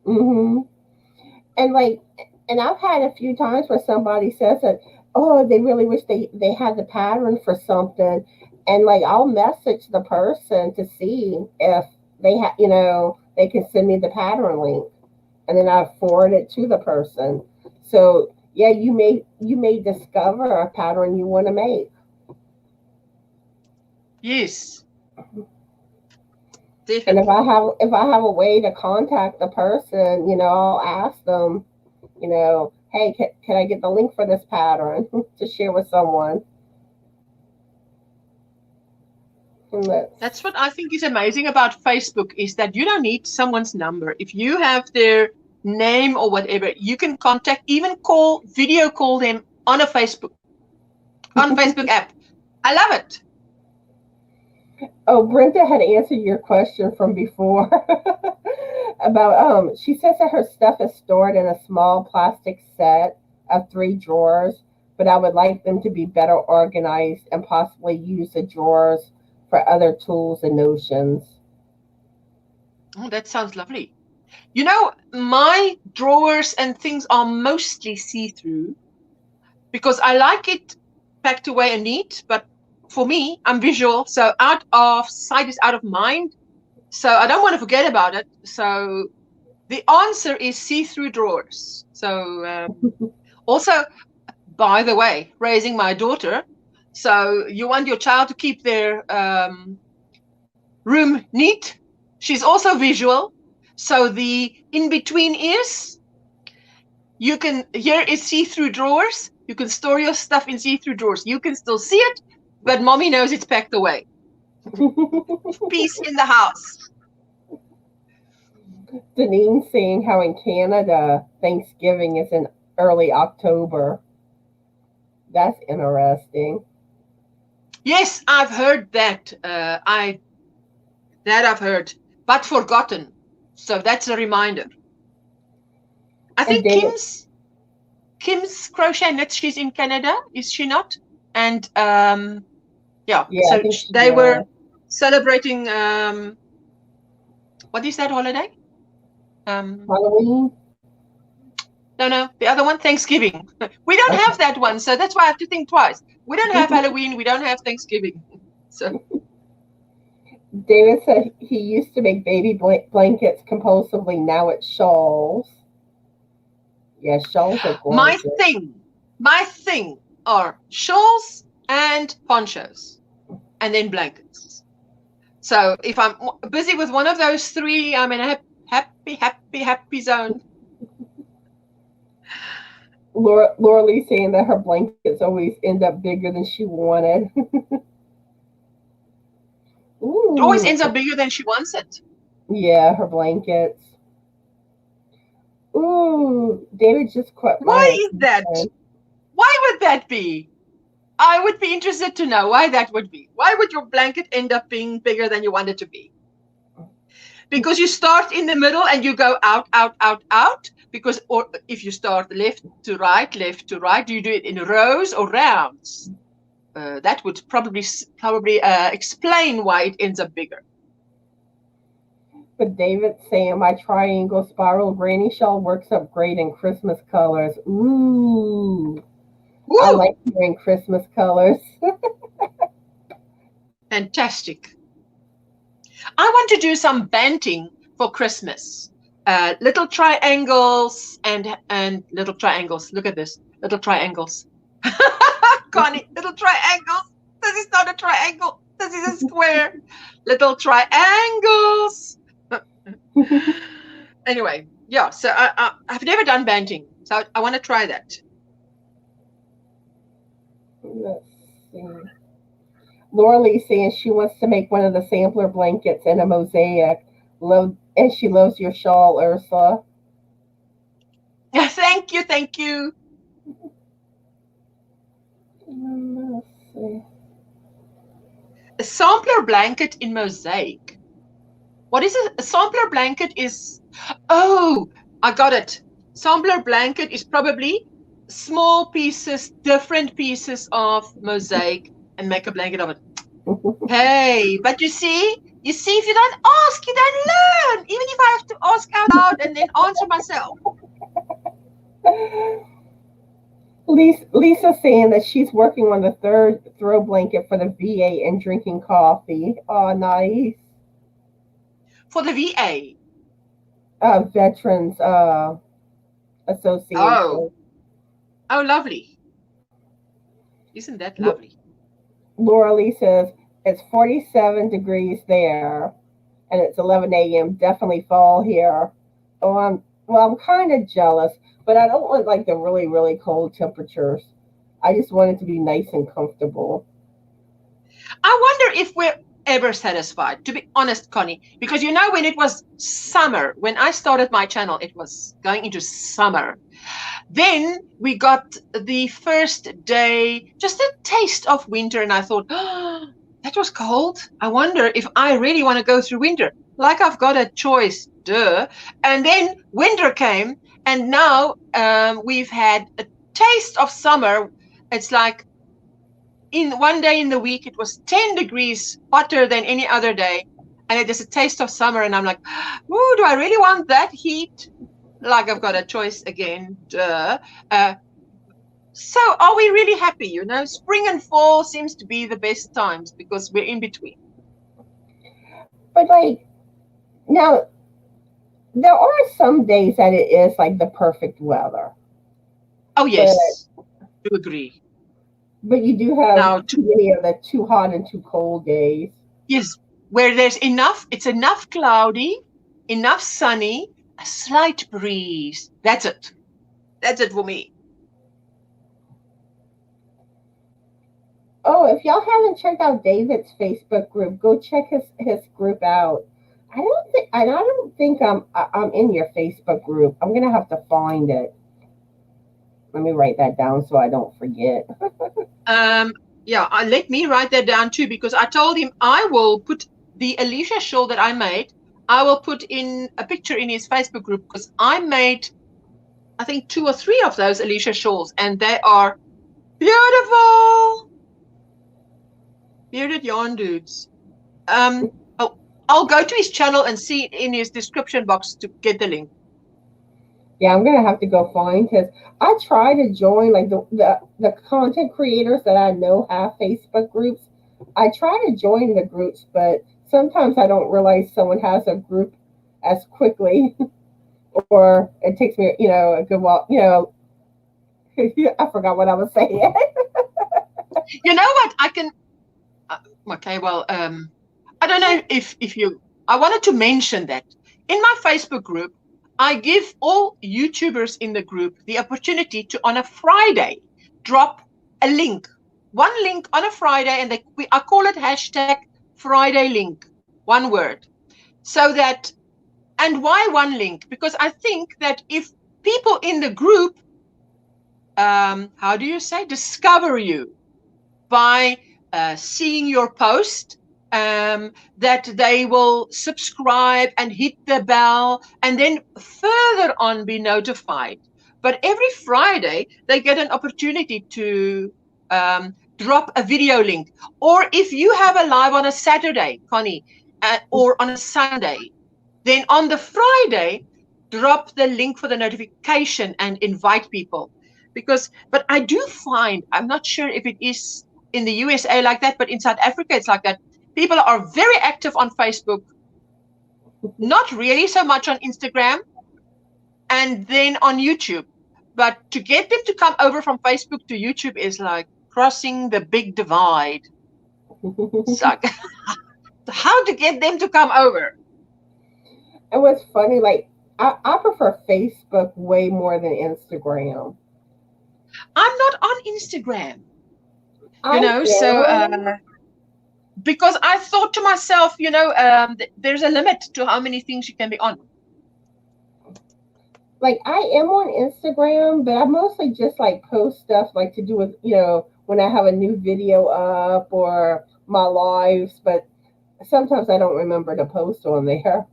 Mm-hmm. And I've had a few times where somebody says that, oh, they really wish they had the pattern for something. And like, I'll message the person to see if they can send me the pattern link. And then I forward it to the person. So yeah, you may discover a pattern you want to make. Yes. And Definitely. if I have a way to contact the person, I'll ask them, hey, can I get the link for this pattern to share with someone? That's what I think is amazing about Facebook, is that you don't need someone's number. If you have their name or whatever, you can contact, even video call them on a Facebook app. I love it. Oh, Brenda had answered your question from before about she says that her stuff is stored in a small plastic set of 3 drawers, but I would like them to be better organized and possibly use the drawers for other tools and notions. Oh, that sounds lovely. My drawers and things are mostly see-through because I like it packed away and neat, but for me, I'm visual, so out of sight is out of mind. So I don't want to forget about it. So the answer is see-through drawers. So also, by the way, raising my daughter, so you want your child to keep their room neat. She's also visual. So the in-between is, here is see-through drawers. You can store your stuff in see-through drawers. You can still see it, but mommy knows it's packed away. Peace in the house. Denise saying how in Canada, Thanksgiving is in early October. That's interesting. Yes, I've heard that. I've heard, but forgotten. So that's a reminder. I think Kim's crochet knits. She's in Canada, is she not? And yeah. So they were celebrating. What is that holiday? Halloween. No, the other one, Thanksgiving. We don't have that one, so that's why I have to think twice. We don't have Halloween. We don't have Thanksgiving. So David said he used to make baby blankets compulsively. Now it's shawls. Yeah, shawls are gorgeous. My thing are shawls and ponchos, and then blankets. So if I'm busy with one of those 3, I'm in a happy zone. Laura Lee saying that her blankets always end up bigger than she wanted. It always ends up bigger than she wants it. Yeah, her blankets. Ooh, David just quit. Why is that? Why would that be? I would be interested to know why that would be. Why would your blanket end up being bigger than you want it to be? Because you start in the middle and you go out, out, out, out. Because, or if you start left to right, do you do it in rows or rounds? That would probably explain why it ends up bigger. But David's saying my triangle spiral granny shawl works up great in Christmas colors. Ooh. Woo! I like wearing Christmas colors. Fantastic. I want to do some banting for Christmas. little triangles and little triangles. Look at this, little triangles. Connie, little triangles. This is not a triangle. This is a square. Little triangles. Anyway, yeah. So I've never done banding, so I want to try that. Let's see. Laura Lee saying she wants to make one of the sampler blankets in a mosaic. And she loves your shawl, Ursula. Thank you, thank you. Let's see. A sampler blanket in mosaic. What is it? A sampler blanket is, oh, I got it. Sampler blanket is probably small pieces, different pieces of mosaic, and make a blanket of it. Hey, but you see, if you don't ask, you don't learn. Even if I have to ask out loud and then answer myself. Lisa saying that she's working on the third throw blanket for the VA and drinking coffee. Oh, nice. For the VA? Veterans Association. Oh, lovely. Isn't that lovely? Laura Lee says, it's 47 degrees there, and it's 11 a.m. Definitely fall here. Oh, I'm kind of jealous, but I don't want like the really, really cold temperatures. I just want it to be nice and comfortable. I wonder if we're ever satisfied, to be honest, Connie, because you know, when it was summer, when I started my channel, it was going into summer. Then we got the first day, just a taste of winter, and I thought, oh, that was cold. I wonder if I really want to go through winter. Like I've got a choice, duh. And then winter came, and now we've had a taste of summer. It's like in one day in the week, it was 10 degrees hotter than any other day. And it is a taste of summer. And I'm like, ooh, do I really want that heat? Like I've got a choice again, duh. So are we really happy? You know, spring and fall seems to be the best times because we're in between. But like, now, there are some days that it is like the perfect weather. Oh, yes. I do agree. But you do have too many of the too hot and too cold days. Yes, where there's enough, it's enough cloudy, enough sunny, a slight breeze. That's it. That's it for me. Oh, if y'all haven't checked out David's Facebook group, go check his group out. I don't think I'm in your Facebook group. I'm gonna have to find it. Let me write that down so I don't forget. Yeah, let me write that down too, because I told him I will put the Alicia shawl that I made. I will put in a picture in his Facebook group because I made, I think, 2 or 3 of those Alicia shawls, and they are beautiful. Bearded yarn dudes. I'll go to his channel and see in his description box to get the link. Yeah, I'm gonna have to go find his. I try to join like the content creators that I know have Facebook groups. I try to join the groups, but sometimes I don't realize someone has a group as quickly, or it takes me, a good while. I forgot what I was saying. You know what? I can. Okay, well, I don't know if you. I wanted to mention that in my Facebook group, I give all YouTubers in the group the opportunity to, on a Friday, drop a link. One link on a Friday, and I call it #FridayLink, one word. So that, and why one link? Because I think that if people in the group, how do you say, discover you by seeing your post, that they will subscribe and hit the bell and then further on be notified. But every Friday, they get an opportunity to drop a video link. Or if you have a live on a Saturday, Connie, or on a Sunday, then on the Friday, drop the link for the notification and invite people. But I do find, I'm not sure if it is in the USA like that, but in South Africa, it's like that. People are very active on Facebook, not really so much on Instagram, and then on YouTube. But to get them to come over from Facebook to YouTube is like crossing the big divide. It's like, how to get them to come over? And what's funny, like, I prefer Facebook way more than Instagram. I'm not on Instagram, I so am. because I thought to myself, there's a limit to how many things you can be on. Like, I am on Instagram, but I mostly just like post stuff like to do with, when I have a new video up or my lives, but sometimes I don't remember to post on there.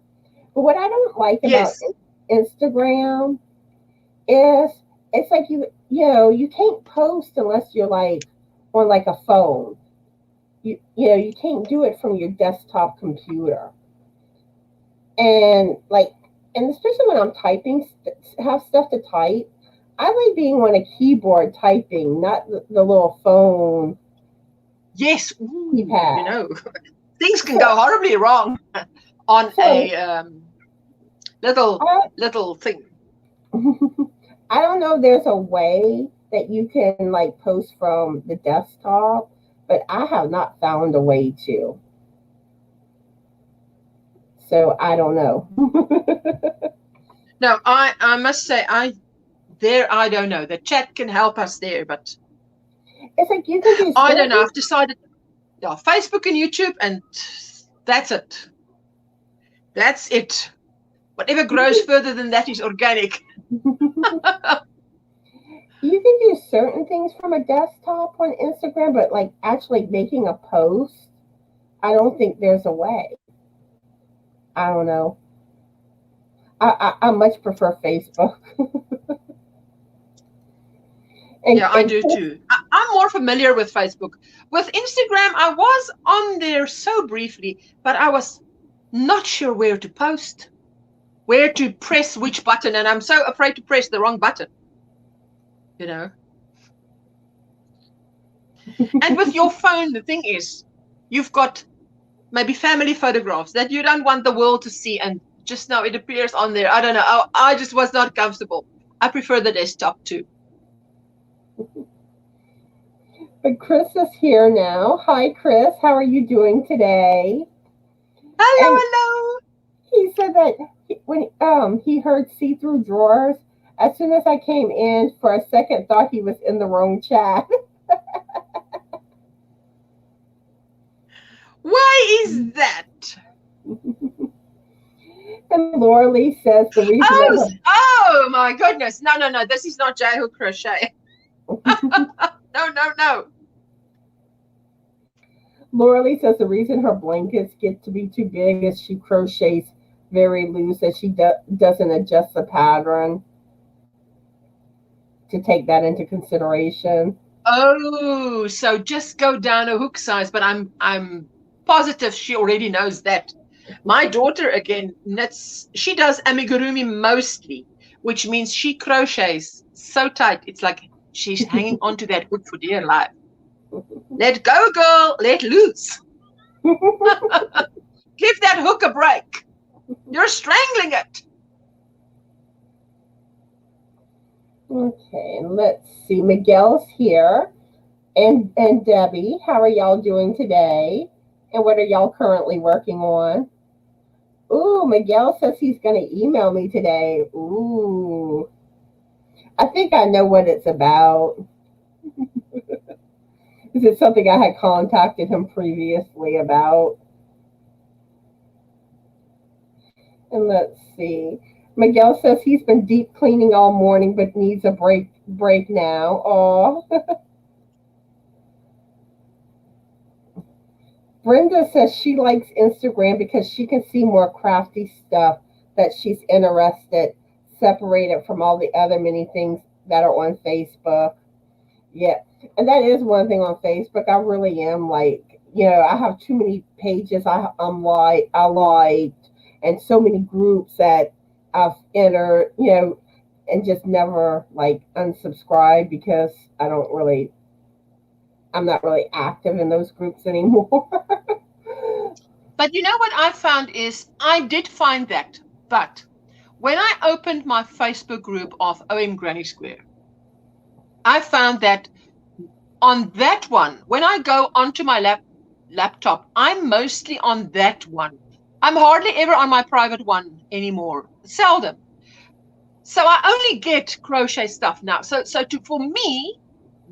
But what I don't like about Yes. Instagram is it's like you can't post unless you're like on like a phone. You can't do it from your desktop computer. And like, and especially when I'm typing, have stuff to type, I like being on a keyboard typing, not the little phone. Yes. Ooh, keypad. Things can go horribly wrong on a little thing. I don't know if there's a way that you can like post from the desktop, but I have not found a way to. So I don't know. No, I must say I don't know. The chat can help us there, but it's like you can do. I don't know. I've decided, Facebook and YouTube, and that's it. That's it. Whatever grows further than that is organic. You can do certain things from a desktop on Instagram, but like actually making a post, I don't think there's a way. I don't know. I much prefer Facebook. I do too. I'm more familiar with Facebook. With Instagram, I was on there so briefly, but I was not sure where to post, where to press which button, and I'm so afraid to press the wrong button. And with your phone, the thing is, you've got maybe family photographs that you don't want the world to see, and just now it appears on there. I don't know. I just was not comfortable. I prefer the desktop too. But Chris is here now. Hi, Chris. How are you doing today? Hello. He said that when he heard see-through drawers, as soon as I came in, for a second thought he was in the wrong chat. Why is that? And Laura Lee says the reason. Oh my goodness! No! This is not J-hook crochet. No. Laura Lee says the reason her blankets get to be too big is she crochets very loose, and she doesn't adjust the pattern to take that into consideration. Oh, so just go down a hook size, but I'm positive she already knows that. My daughter, again, knits. She does amigurumi mostly, which means she crochets so tight. It's like she's hanging onto that hook for dear life. Let go, girl. Let loose. Give that hook a break. You're strangling it. Okay, let's see. Miguel's here. And Debbie, how are y'all doing today? And what are y'all currently working on? Ooh, Miguel says he's going to email me today. Ooh. I think I know what it's about. Is it something I had contacted him previously about? And let's see. Miguel says he's been deep cleaning all morning but needs a break now. Aw. Brenda says she likes Instagram because she can see more crafty stuff that she's interested, separated from all the other many things that are on Facebook. Yeah, and that is one thing on Facebook. I really am like, I have too many pages I liked, and so many groups that I've entered, and just never like unsubscribe because I'm not really active in those groups anymore. But you know what I found is I did find that. But when I opened my Facebook group of OMGrannySquare, I found that on that one, when I go onto my laptop, I'm mostly on that one. I'm hardly ever on my private one anymore. Seldom. So I only get crochet stuff now. So for me,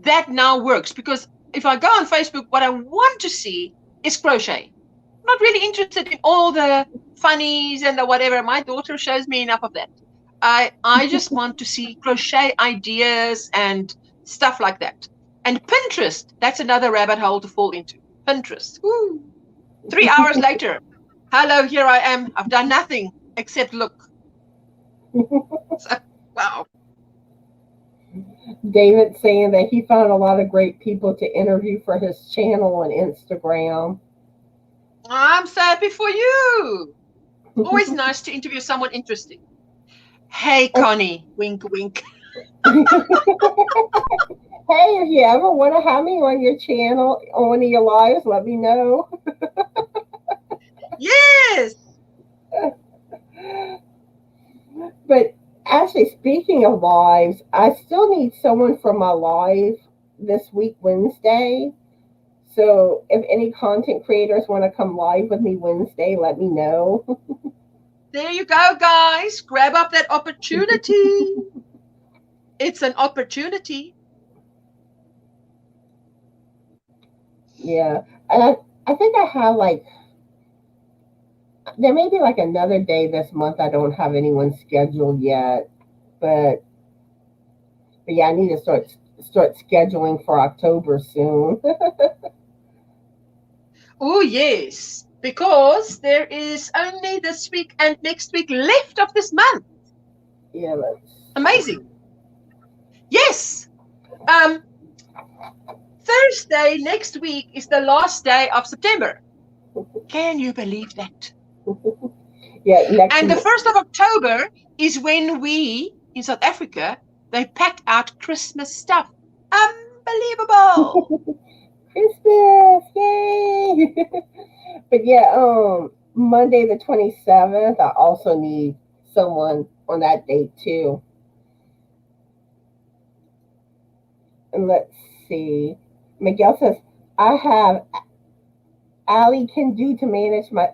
that now works, because if I go on Facebook, what I want to see is crochet. I'm not really interested in all the funnies and the whatever. My daughter shows me enough of that. I just want to see crochet ideas and stuff like that. And Pinterest, that's another rabbit hole to fall into. Pinterest. Woo. 3 hours later, hello, here I am. I've done nothing except look. So, wow. David saying that he found a lot of great people to interview for his channel on Instagram. I'm so happy for you. Always nice to interview someone interesting. Hey, Connie. Wink, wink. Hey, if you ever want to have me on your channel, on one of your lives, let me know. Yes. But actually, speaking of lives, I still need someone for my live this week, Wednesday. So if any content creators want to come live with me Wednesday, let me know. There you go, guys. Grab up that opportunity. It's an opportunity. Yeah. And I think I have there may be another day this month I don't have anyone scheduled yet. But yeah, I need to start scheduling for October soon. Oh, yes. Because there is only this week and next week left of this month. Yeah, that's amazing. Yes. Thursday next week is the last day of September. Can you believe that? Yeah. And the 1st of October is when we, in South Africa, they pack out Christmas stuff. Unbelievable. Christmas, yay! But yeah, Monday the 27th, I also need someone on that date too. And let's see. Miguel says, I have Ali can do to manage my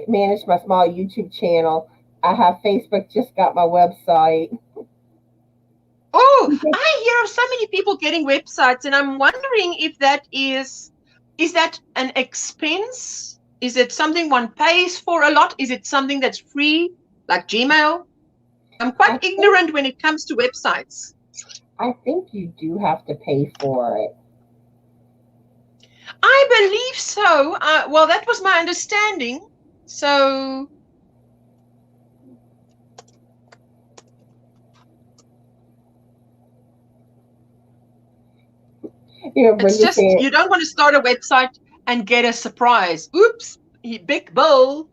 manage my small YouTube channel. I have Facebook, just got my website. Oh, I hear of so many people getting websites, and I'm wondering if that is that an expense? Is it something one pays for a lot? Is it something that's free, like Gmail? I'm quite ignorant when it comes to websites. I think you do have to pay for it. I believe so. Well, that was my understanding. So it's just you don't want to start a website and get a surprise. Oops, big bill.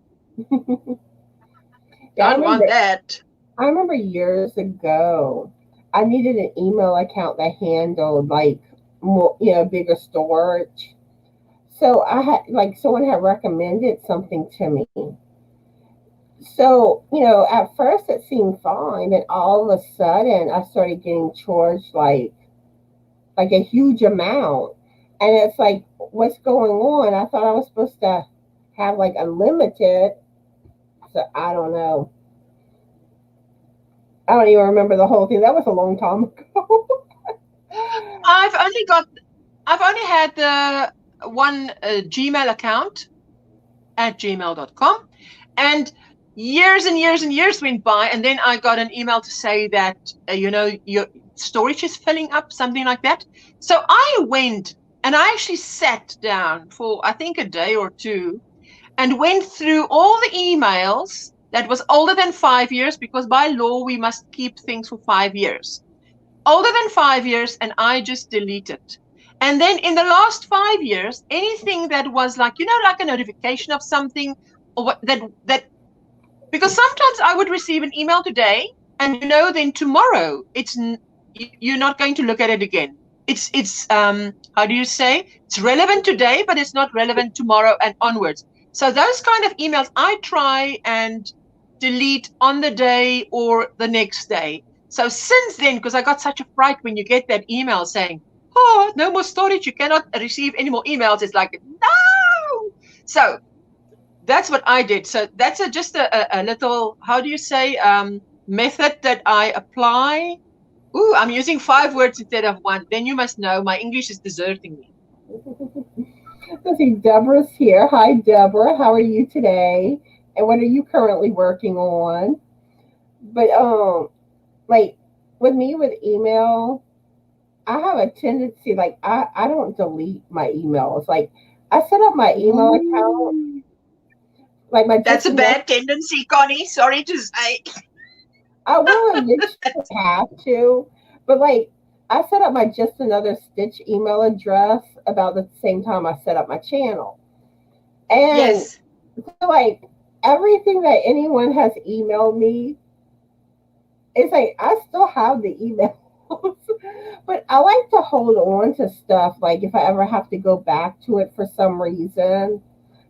Don't want that. I remember years ago, I needed an email account that handled more, bigger storage. So I had someone had recommended something to me. So, at first it seemed fine, and all of a sudden I started getting charged like a huge amount. And it's like, what's going on? I thought I was supposed to have unlimited. So I don't know. I don't even remember the whole thing. That was a long time ago. I've only had the one Gmail account at gmail.com, and years and years and years went by, and then I got an email to say that your storage is filling up, something like that. So I went and I actually sat down for I think a day or two and went through all the emails that was older than 5 years, because by law we must keep things for 5 years. Older than 5 years, and I just deleted. And then in the last 5 years, anything that was like a notification of something, or what that because sometimes I would receive an email today, and then tomorrow you're not going to look at it again. It's how do you say? It's relevant today, but it's not relevant tomorrow and onwards. So those kind of emails, I try and delete on the day or the next day. So since then, because I got such a fright when you get that email saying, oh, no more storage, you cannot receive any more emails. It's like, no. So that's what I did. So that's just a little, how do you say, method that I apply. Ooh, I'm using 5 words instead of 1. Then you must know my English is deserting me. Let's see, Deborah's here. Hi, Deborah. How are you today? And what are you currently working on? But like with me with email, I have a tendency, like I don't delete my emails. Like I set up my email account. Like my That's a bad tendency, Connie. Sorry to say. I will eventually have to, but like I set up my Just Another Stitch email address about the same time I set up my channel. And yes. So like everything that anyone has emailed me, it's like I still have the emails. But I like to hold on to stuff like if I ever have to go back to it for some reason.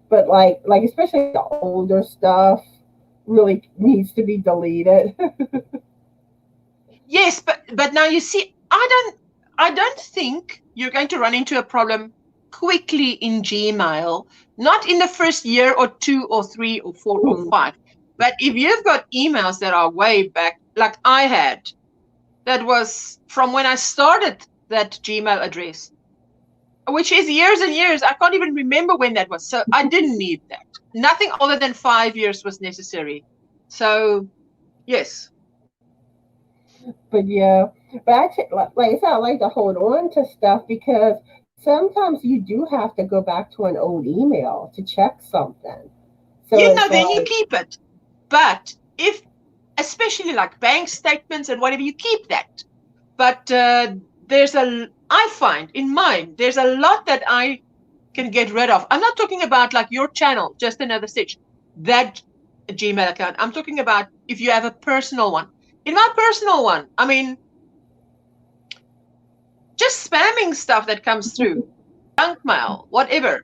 But like especially the older stuff really needs to be deleted. Yes, but now you see, I don't think you're going to run into a problem quickly in Gmail, not in the first year or 2 or 3 or 4 or 5. But if you've got emails that are way back, like I had, that was from when I started that Gmail address, which is years and years. I can't even remember when that was. So I didn't need that. Nothing older than 5 years was necessary. So, yes. But yeah, but like I said, I like to hold on to stuff because sometimes you do have to go back to an old email to check something. So then you keep it. But if, especially like bank statements and whatever, you keep that. But I find in mine, there's a lot that I can get rid of. I'm not talking about like your channel, Just Another Stitch, that Gmail account. I'm talking about if you have a personal one. In my personal one, I mean, just spamming stuff that comes through, junk mail, whatever.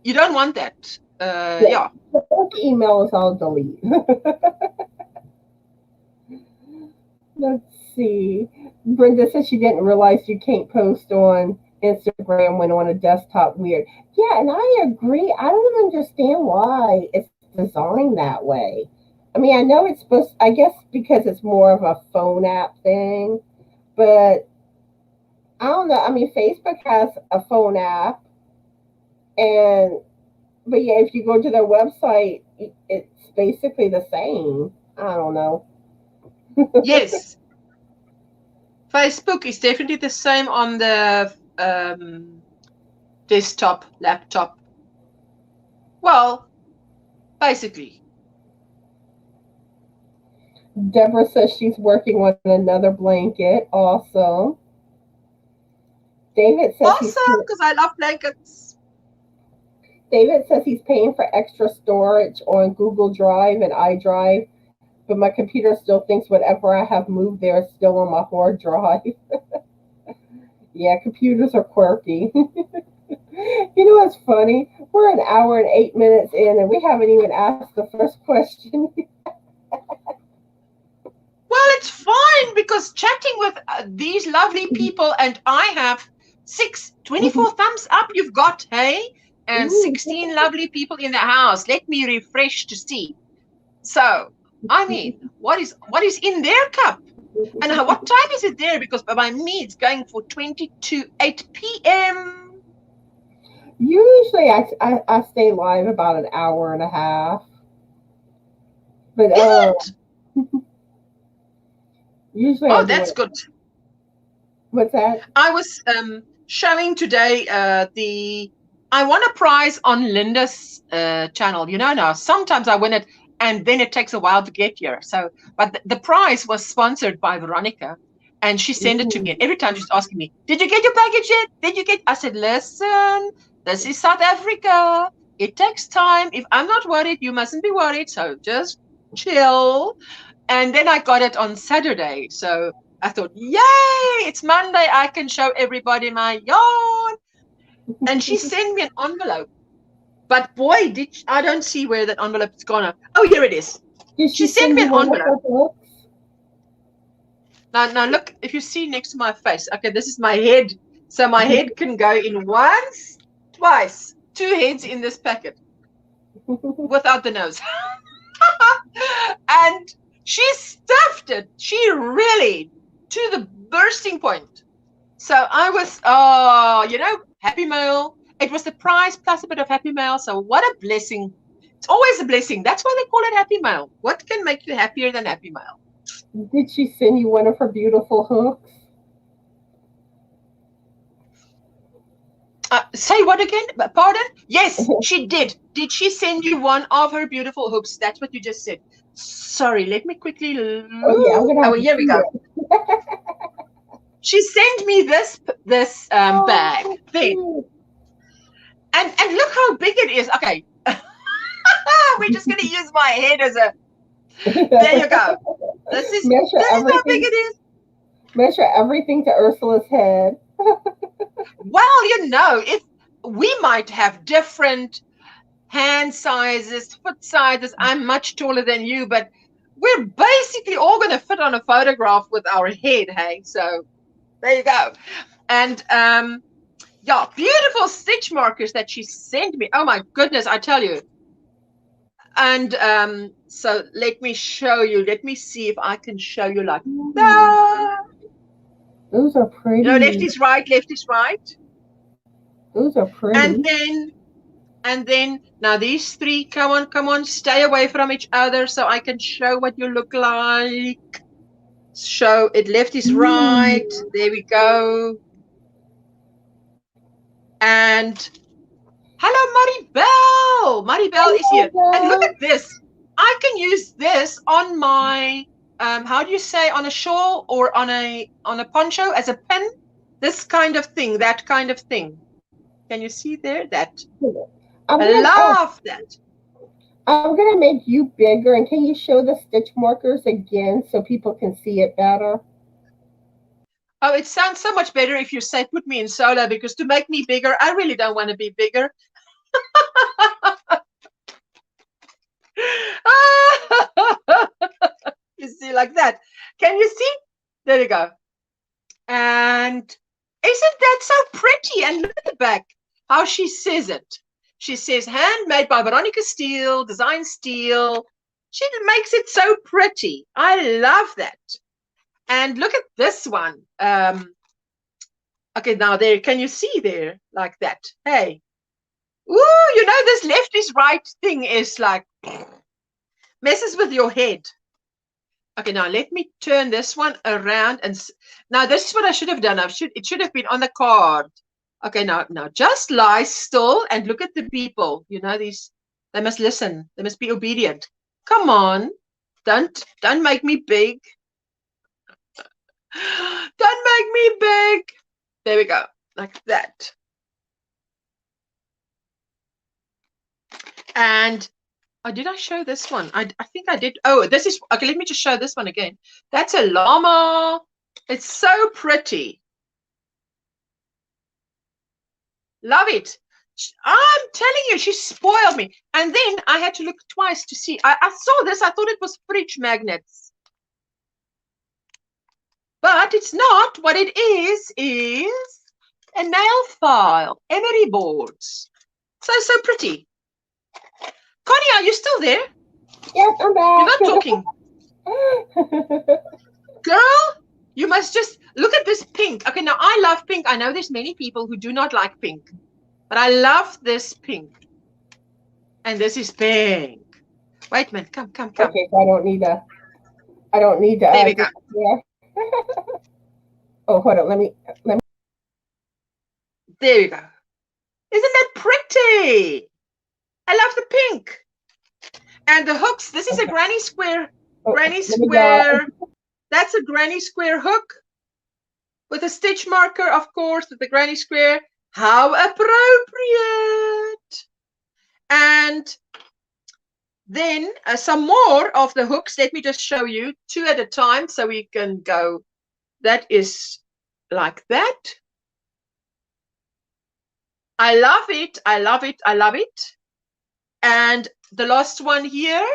You don't want that. Yeah. The work emails I'll delete. Let's see. Brenda says she didn't realize you can't post on Instagram when on a desktop. Weird. Yeah, and I agree. I don't understand why it's designed that way. I mean, I know it's supposed, I guess because it's more of a phone app thing, but I don't know. I mean, Facebook has a phone app, but yeah, if you go to their website, it's basically the same. I don't know. Yes. Facebook is definitely the same on the desktop, laptop. Well, basically. Deborah says she's working on another blanket. Awesome. David says awesome, because I love blankets. David says he's paying for extra storage on Google Drive and iDrive, but my computer still thinks whatever I have moved there is still on my hard drive. Yeah, computers are quirky. You know what's funny? We're an hour and 8 minutes in, and we haven't even asked the first question. Well, it's fine because chatting with these lovely people, and I have 24 thumbs up you've got, hey? And 16 lovely people in the house. Let me refresh to see. So, I mean, what is in their cup? And what time is it there? Because by me, it's going for 8 p.m. Usually I stay live about an hour and a half. But is it? Usually that's good. What's that? I was showing today I won a prize on Linda's channel. You know, now sometimes I win it and then it takes a while to get here. So, but the prize was sponsored by Veronica, and she sent it to me. And every time she's asking me, "Did you get your package yet? Did you get?" I said, "Listen, this is South Africa. It takes time. If I'm not worried, you mustn't be worried. So just chill." And then I got it on Saturday. So I thought, yay, it's Monday. I can show everybody my yarn. And she sent me an envelope. But boy, I don't see where that envelope's gone. Oh, here it is. Did She she sent send me you an one of her envelope. books? Now look, if you see next to my face, okay, this is my head. So my head can go in once, twice, 2 heads in this packet without the nose. And she stuffed it. She really, to the bursting point. So I was, happy mail. It was the prize plus a bit of happy mail. So what a blessing. It's always a blessing. That's why they call it happy mail. What can make you happier than happy mail? Did she send you one of her beautiful hooks? Say what again? Pardon? Yes, she did. Did she send you one of her beautiful hooks? That's what you just said. Sorry, let me quickly look. Oh yeah, I'm gonna have to Here we see go. it. She sent me this bag thing. Oh, And look how big it is. Okay. We're just gonna use my head as a there you go. This is how big it is. Measure everything to Ursula's head. Well, if we might have different hand sizes, foot sizes. I'm much taller than you, but we're basically all going to fit on a photograph with our head, hey? So there you go. And yeah, beautiful stitch markers that she sent me. Oh my goodness, I tell you. And so let me show you. Let me see if I can show you like that. Those are pretty. Left is right, left is right. Those are pretty. And then now these three, come on, stay away from each other so I can show what you look like. Show it, left is right. There we go. And hello, Maribel. Maribel is here. And look at this. I can use this on my how do you say, on a shawl or on a poncho as a pin? This kind of thing, that kind of thing. Can you see there? That I love that. I'm going to make you bigger, and can you show the stitch markers again so people can see it better? Oh, it sounds so much better if you say put me in solo, because to make me bigger, I really don't want to be bigger. You see, like that. Can you see? There you go. And isn't that so pretty? And look at the back, how she says it. She says, handmade by Veronica Steele, design steel. She makes it so pretty. I love that. And look at this one. Okay, now there, can you see there like that? Hey. Ooh, this left is right thing is like messes with your head. Okay, now let me turn this one around, and now this is what I should have done. It should have been on the card. Okay, now just lie still and look at the people. They must listen. They must be obedient. Come on, don't make me big. Don't make me big. There we go, like that. And oh, did I show this one? I think I did. Oh, this is okay. Let me just show this one again. That's a llama. It's so pretty. Love it. I'm telling you, she spoiled me. And then I had to look twice to see. I saw this. I thought it was fridge magnets. But it's not. What it is a nail file, emery boards. So pretty. Connie, are you still there? Yes, I'm back. You're not talking. Girl, you must just look at this pink. Okay, now I love pink. I know there's many people who do not like pink, but I love this pink. And this is pink. Wait a minute. Come. Okay, so I don't need to. There we go. Oh, hold on. Let me. There you go. Isn't that pretty? I love the pink. And the hooks. This is a Granny Square. Granny Square. That's a Granny Square hook with a stitch marker, of course, with the Granny Square. How appropriate. And then some more of the hooks. Let me just show you 2 at a time so we can go. That is like that. I love it. I love it. I love it. And the last one here.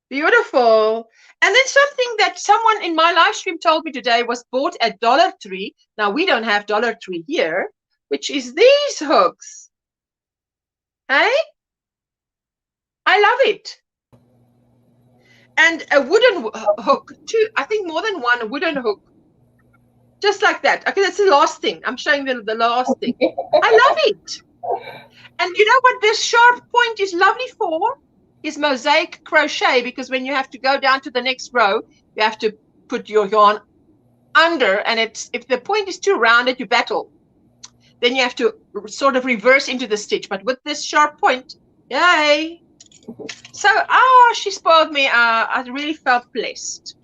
Beautiful. And then something that someone in my live stream told me today was bought at Dollar Tree. Now, we don't have Dollar Tree here, which is these hooks. Hey? I love it. And a wooden hook, too. I think more than one wooden hook. Just like that. Okay, that's the last thing. I'm showing them the last thing. I love it. And you know what this sharp point is lovely for? Is mosaic crochet, because when you have to go down to the next row, you have to put your yarn under, and if the point is too rounded, you battle. Then you have to sort of reverse into the stitch. But with this sharp point, yay! So, she spoiled me. I really felt blessed.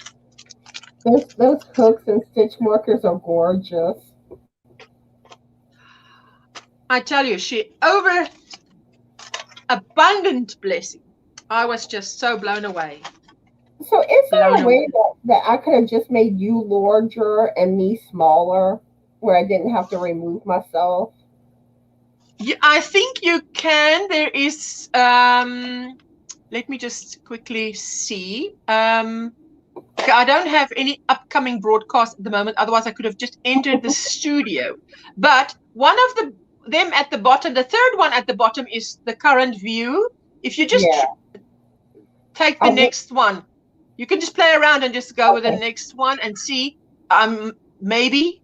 Those hooks and stitch markers are gorgeous. I tell you, she over abundant blessing. I was just so blown away. So is there a way that I could have just made you larger and me smaller, where I didn't have to remove myself? Yeah, I think you can. There is, let me just quickly see. I don't have any upcoming broadcast at the moment. Otherwise, I could have just entered the studio. But one of them at the bottom, the third one at the bottom is the current view. If you just take the next one, you can just play around and just go with the next one and see. Maybe,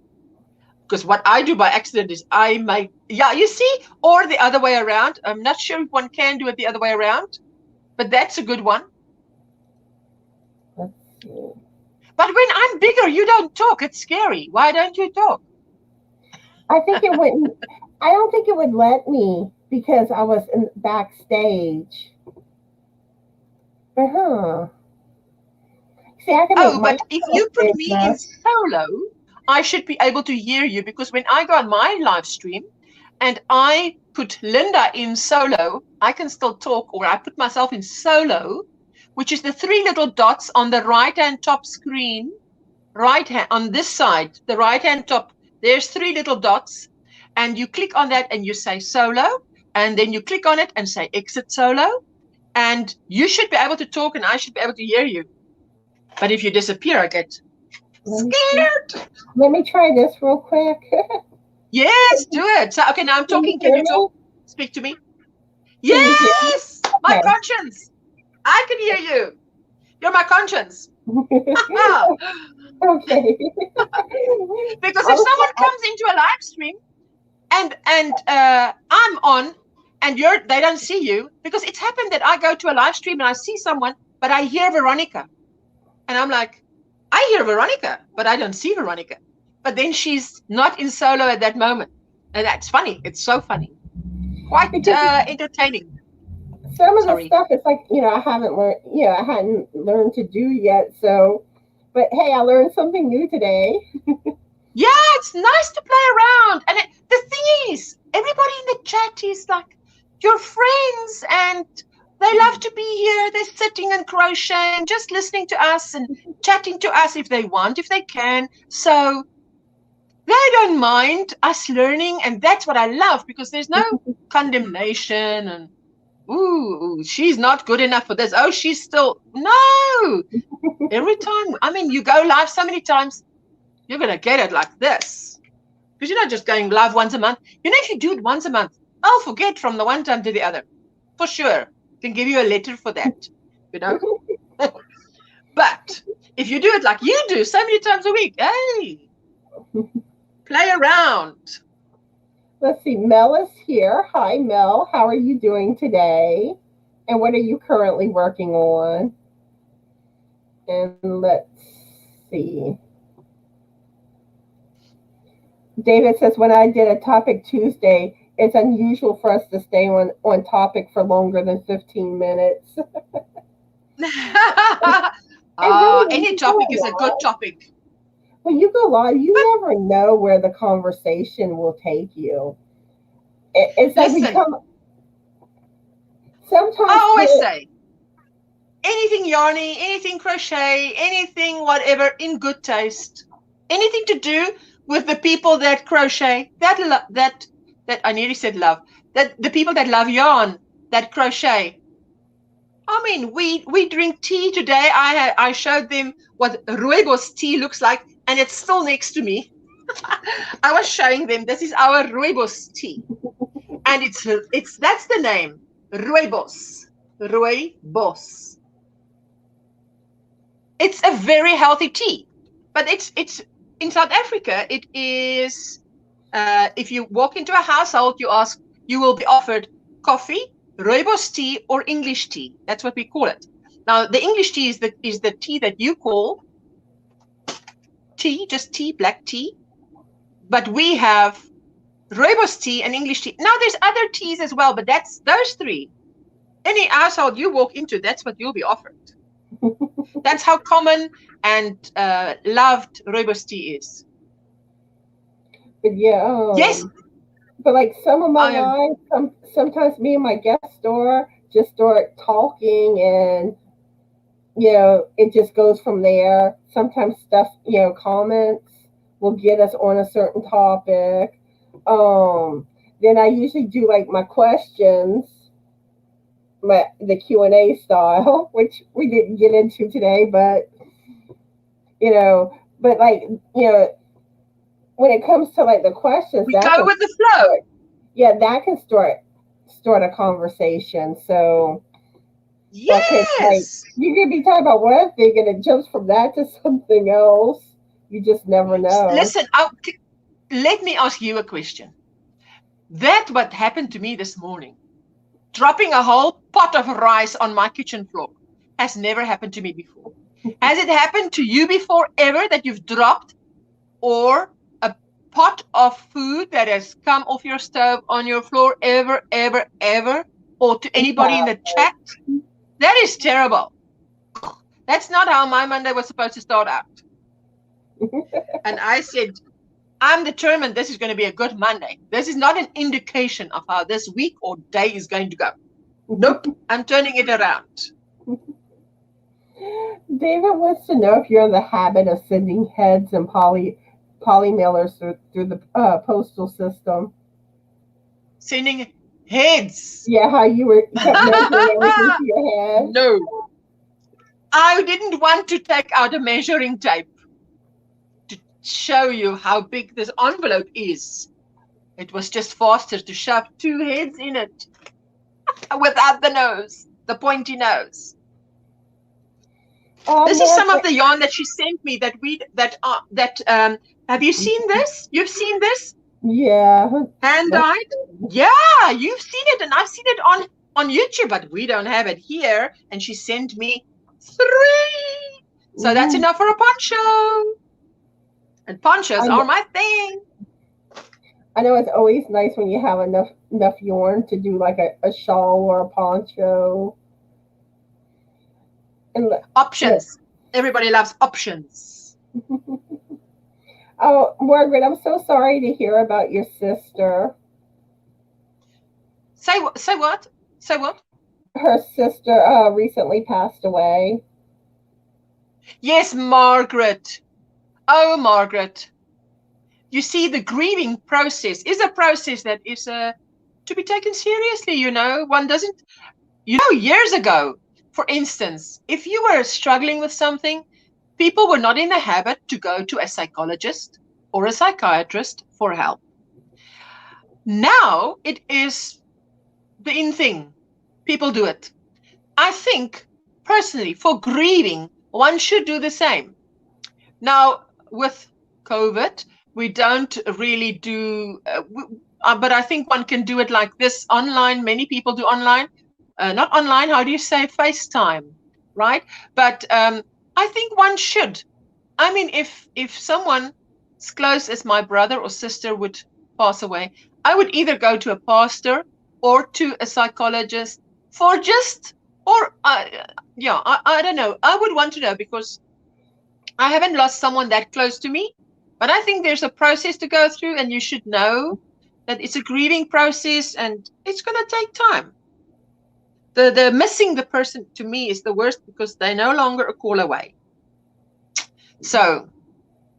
because what I do by accident is I might, you see, or the other way around. I'm not sure if one can do it the other way around, but that's a good one. But when I'm bigger, you don't talk. It's scary. Why don't you talk? I think it wouldn't. I don't think it would let me because I was in backstage. See, I can but if you put me in solo, I should be able to hear you, because when I go on my live stream and I put Linda in solo, I can still talk, or I put myself in solo, which is the three little dots on the right-hand top screen, on this side, the right-hand top, there's three little dots, and you click on that and you say solo, and then you click on it and say exit solo, and you should be able to talk and I should be able to hear you. But if you disappear, I get scared. Let me try this real quick. Yes, do it. So, okay, now I'm talking. Can you talk? Speak to me. Yes, my conscience. I can hear you. You're my conscience. Okay. Because if someone comes into a live stream and I'm on and they don't see you, because it's happened that I go to a live stream and I see someone, but I hear Veronica. And I'm like, I hear Veronica, but I don't see Veronica. But then she's not in solo at that moment. And that's funny. It's so funny. Quite entertaining. Some of the stuff, it's like, I haven't learned, I hadn't learned to do yet. So, but hey, I learned something new today. Yeah, it's nice to play around. And the thing is, everybody in the chat is like your friends, and they love to be here. They're sitting and crocheting, just listening to us and chatting to us if they want, if they can. So they don't mind us learning, and that's what I love, because there's no condemnation and, ooh, she's not good enough for this. Oh, she's still, no. Every time, you go live so many times, you're going to get it like this. Because you're not just going live once a month. If you do it once a month, I'll forget from the one time to the other. For sure. Can give you a letter for that, But if you do it like you do so many times a week, hey, play around. Let's see, Mel is here. Hi, Mel. How are you doing today? And what are you currently working on? And let's see. David says, when I did a topic Tuesday, it's unusual for us to stay on topic for longer than 15 minutes. Any topic is a good topic. When you go live, you never know where the conversation will take you. It's like sometimes I always say, anything yarny, anything crochet, anything whatever in good taste, anything to do with the people that crochet, that I nearly said love, that the people that love yarn, that crochet, I mean, we drink tea today. I showed them what rooibos tea looks like, and it's still next to me. I was showing them this is our rooibos tea, and it's that's the name, rooibos. Rooibos. It's a very healthy tea, but it's in South Africa. It is if you walk into a household, you will be offered coffee, rooibos tea, or English tea. That's what we call it. Now, the English tea is the tea that you call tea, just tea, black tea. But we have rooibos tea and English tea. Now, there's other teas as well, but that's those three. Any household you walk into, that's what you'll be offered. That's how common and loved rooibos tea is. But yeah, yes. But like some of my lines, sometimes me and my guest star just start talking, and it just goes from there. Sometimes stuff, comments will get us on a certain topic. Then I usually do like my questions, the Q&A style, which we didn't get into today, but when it comes to like the questions, we go with the flow. Yeah, that can start a conversation. So yes, you can be talking about one thing and it jumps from that to something else. You just never know. Listen, let me ask you a question. That what happened to me this morning, dropping a whole pot of rice on my kitchen floor, has never happened to me before. Has it happened to you before ever that you've dropped or a pot of food that has come off your stove on your floor ever, or to anybody in the chat? That is terrible. That's not how my Monday was supposed to start out. And I said, I'm determined this is going to be a good Monday. This is not an indication of how this week or day is going to go. Nope, I'm turning it around. David wants to know if you're in the habit of sending heads and poly mailers through the postal system. Sending heads? Yeah, how you were kept measuring everything to your head. No. I didn't want to take out a measuring tape to show you how big this envelope is. It was just faster to shove 2 heads in it without the nose, the pointy nose. This is some of the yarn that she sent me have you seen this? You've seen this? Yeah. Hand-dyed? Yeah, you've seen it, and I've seen it on YouTube, but we don't have it here. And she sent me 3. So that's enough for a poncho. And ponchos are my thing. I know it's always nice when you have enough yarn to do like a shawl or a poncho. And options. Yeah. Everybody loves options. Oh, Margaret, I'm so sorry to hear about your sister. Say what? Say what? Her sister recently passed away. Yes, Margaret. Oh, Margaret. You see, the grieving process is a process that is to be taken seriously, One doesn't, years ago, for instance, if you were struggling with something, people were not in the habit to go to a psychologist or a psychiatrist for help. Now it is the in thing. People do it. I think, personally, for grieving, one should do the same. Now, with COVID, we don't really do, but I think one can do it like this online. Many people do online. Not online, how do you say FaceTime, right? But I think one should. I mean, if someone as close as my brother or sister would pass away, I would either go to a pastor or to a psychologist for just, or I don't know. I would want to know because I haven't lost someone that close to me, but I think there's a process to go through, and you should know that it's a grieving process and it's going to take time. The missing the person to me is the worst because they're no longer a call away. So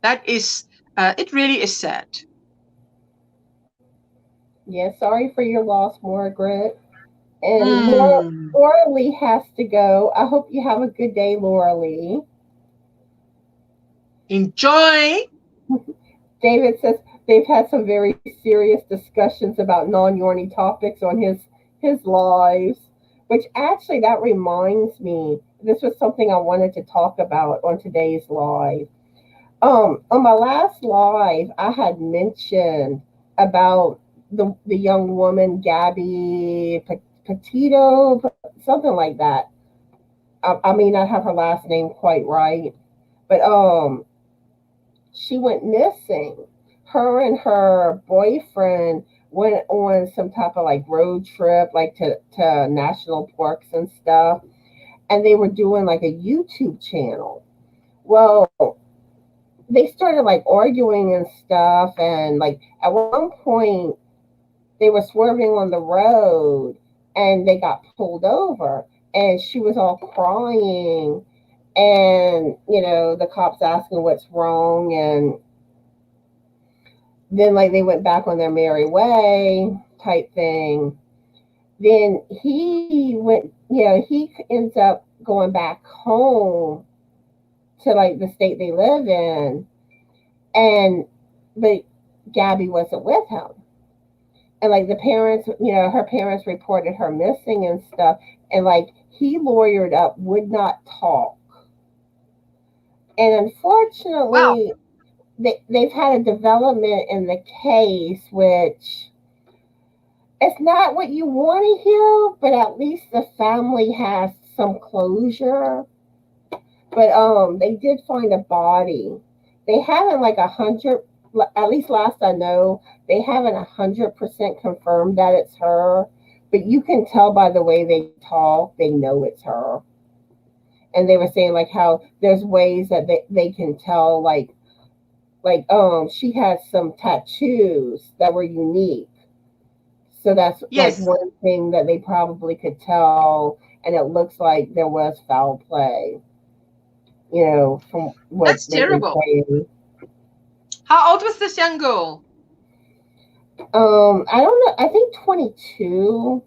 that is, it really is sad. Yeah, sorry for your loss, Margaret. And Laura Lee has to go. I hope you have a good day, Laura Lee. Enjoy. David says they've had some very serious discussions about non-Yorny topics on his lives, which actually that reminds me, this was something I wanted to talk about on today's live. On my last live, I had mentioned about the young woman, Gabby Petito, something like that. I may not have her last name quite right, but she went missing. Her and her boyfriend went on some type of like road trip, like to national parks and stuff, and they were doing like a YouTube channel. Well, they started like arguing and stuff, and like at one point they were swerving on the road and they got pulled over, and she was all crying, and the cops asking what's wrong, and then like they went back on their merry way type thing. Then he went, he ends up going back home to like the state they live in, but Gabby wasn't with him. And like the parents, her parents reported her missing and stuff, and like he lawyered up, would not talk. And unfortunately, they've had a development in the case, which it's not what you want to hear, but at least the family has some closure. But they did find a body. They haven't like 100, at least last I know, they haven't 100% confirmed that it's her, but you can tell by the way they talk, they know it's her. And they were saying like how there's ways that they can tell, like she had some tattoos that were unique. So that's like one thing that they probably could tell, and it looks like there was foul play. From what that's terrible. How old was this young girl? I don't know. I think 22.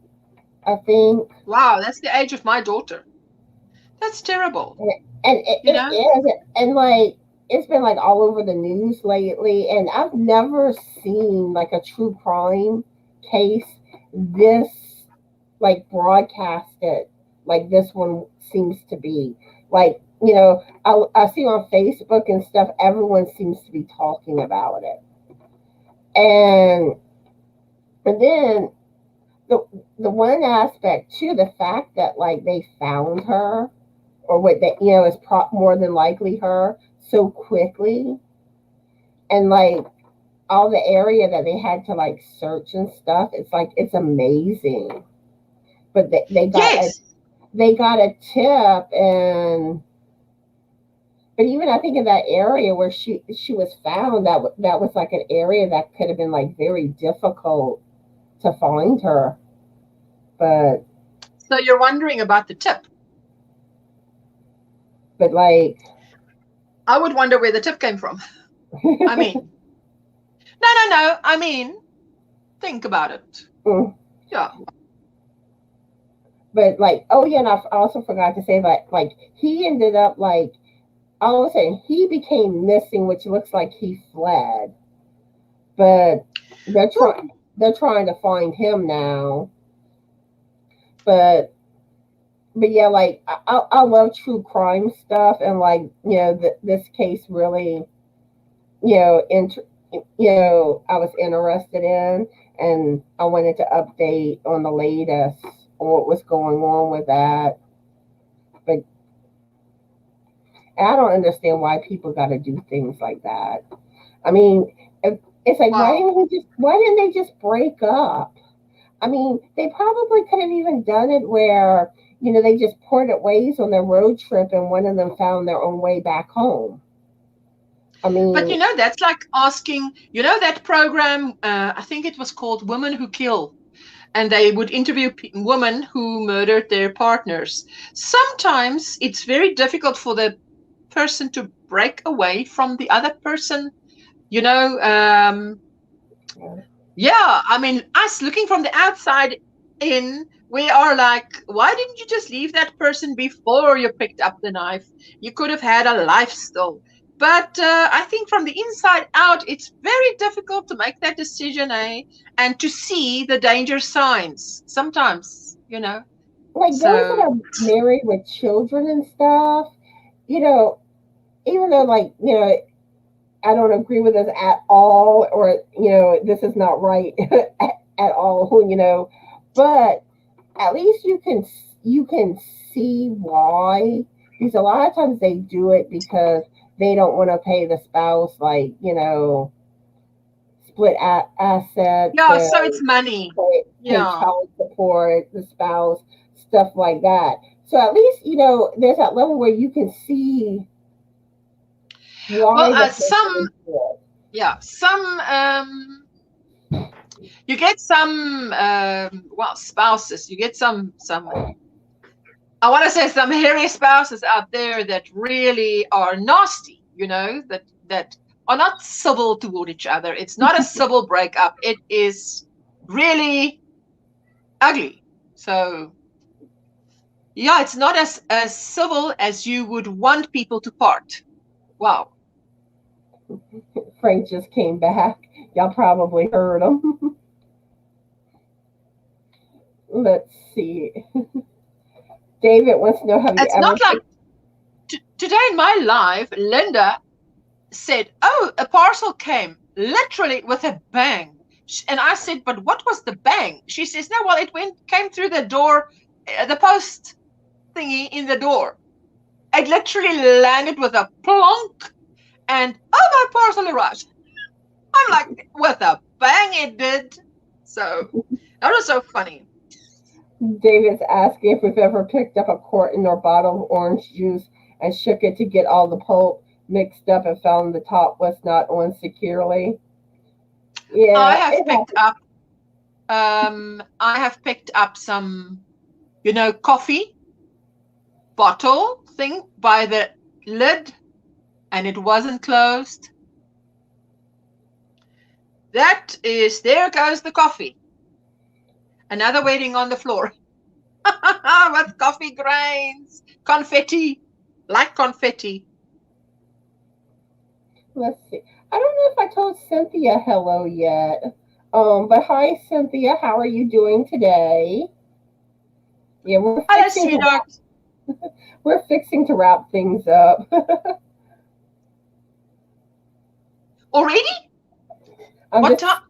I think. Wow, that's the age of my daughter. That's terrible. And it is, and like it's been like all over the news lately, and I've never seen like a true crime case this like broadcasted like this one seems to be. Like, I see on Facebook and stuff, everyone seems to be talking about it. And then the one aspect too, the fact that like they found her, or what that is more than likely her, so quickly, and like all the area that they had to like search and stuff, it's amazing. But they got a tip, but even I think in that area where she was found, that was like an area that could have been like very difficult to find her. But so you're wondering about the tip? But like, I would wonder where the tip came from. I mean, no. I mean, think about it. Yeah. But like, oh yeah, and I also forgot to say that like he ended up like all of a sudden he became missing, which looks like he fled. But they're trying to find him now. But yeah, like I love true crime stuff, and like this case really, I was interested in, and I wanted to update on the latest on what was going on with that. But I don't understand why people got to do things like that. I mean, it's like why didn't they just break up? I mean, they probably could have even done it where, they just parted ways on their road trip and one of them found their own way back home. I mean, but that's like asking, that program, I think it was called Women Who Kill, and they would interview women who murdered their partners. Sometimes it's very difficult for the person to break away from the other person, Yeah, I mean, us looking from the outside, in, we are like, why didn't you just leave that person before you picked up the knife? You could have had a life still. But I think from the inside out, it's very difficult to make that decision, and to see the danger signs sometimes, Like those that So, are married with children and stuff, even though I don't agree with this at all, or this is not right at all, but at least you can see why, because a lot of times they do it because they don't want to pay the spouse, split assets, yeah, so it's money. pay Yeah. child support, the spouse, stuff like that. So at least there's that level where you can see why Well, the person is good. yeah, you get some, spouses, you get some, I want to say some hairy spouses out there that really are nasty, that are not civil toward each other. It's not a civil breakup. It is really ugly. So, yeah, it's not as civil as you would want people to part. Wow. Frank just came back. Y'all probably heard him. Let's see. David wants to know, have you It's ever... not like today in my live, Linda said, oh, a parcel came literally with a bang. And I said, but what was the bang? She says, no, well, it came through the door, the post thingy in the door. It literally landed with a plonk, and my parcel arrived. I'm like, with a bang it did. So that was so funny. David's asking if we've ever picked up a carton or bottle of orange juice and shook it to get all the pulp mixed up and found the top was not on securely. Yeah, I have picked up some, coffee bottle thing by the lid, and it wasn't closed. There goes the coffee. Another waiting on the floor with coffee grains, confetti, like confetti. Let's see. I don't know if I told Cynthia hello yet. But hi, Cynthia. How are you doing today? Yeah, we're fixing to wrap things up. Already? What time?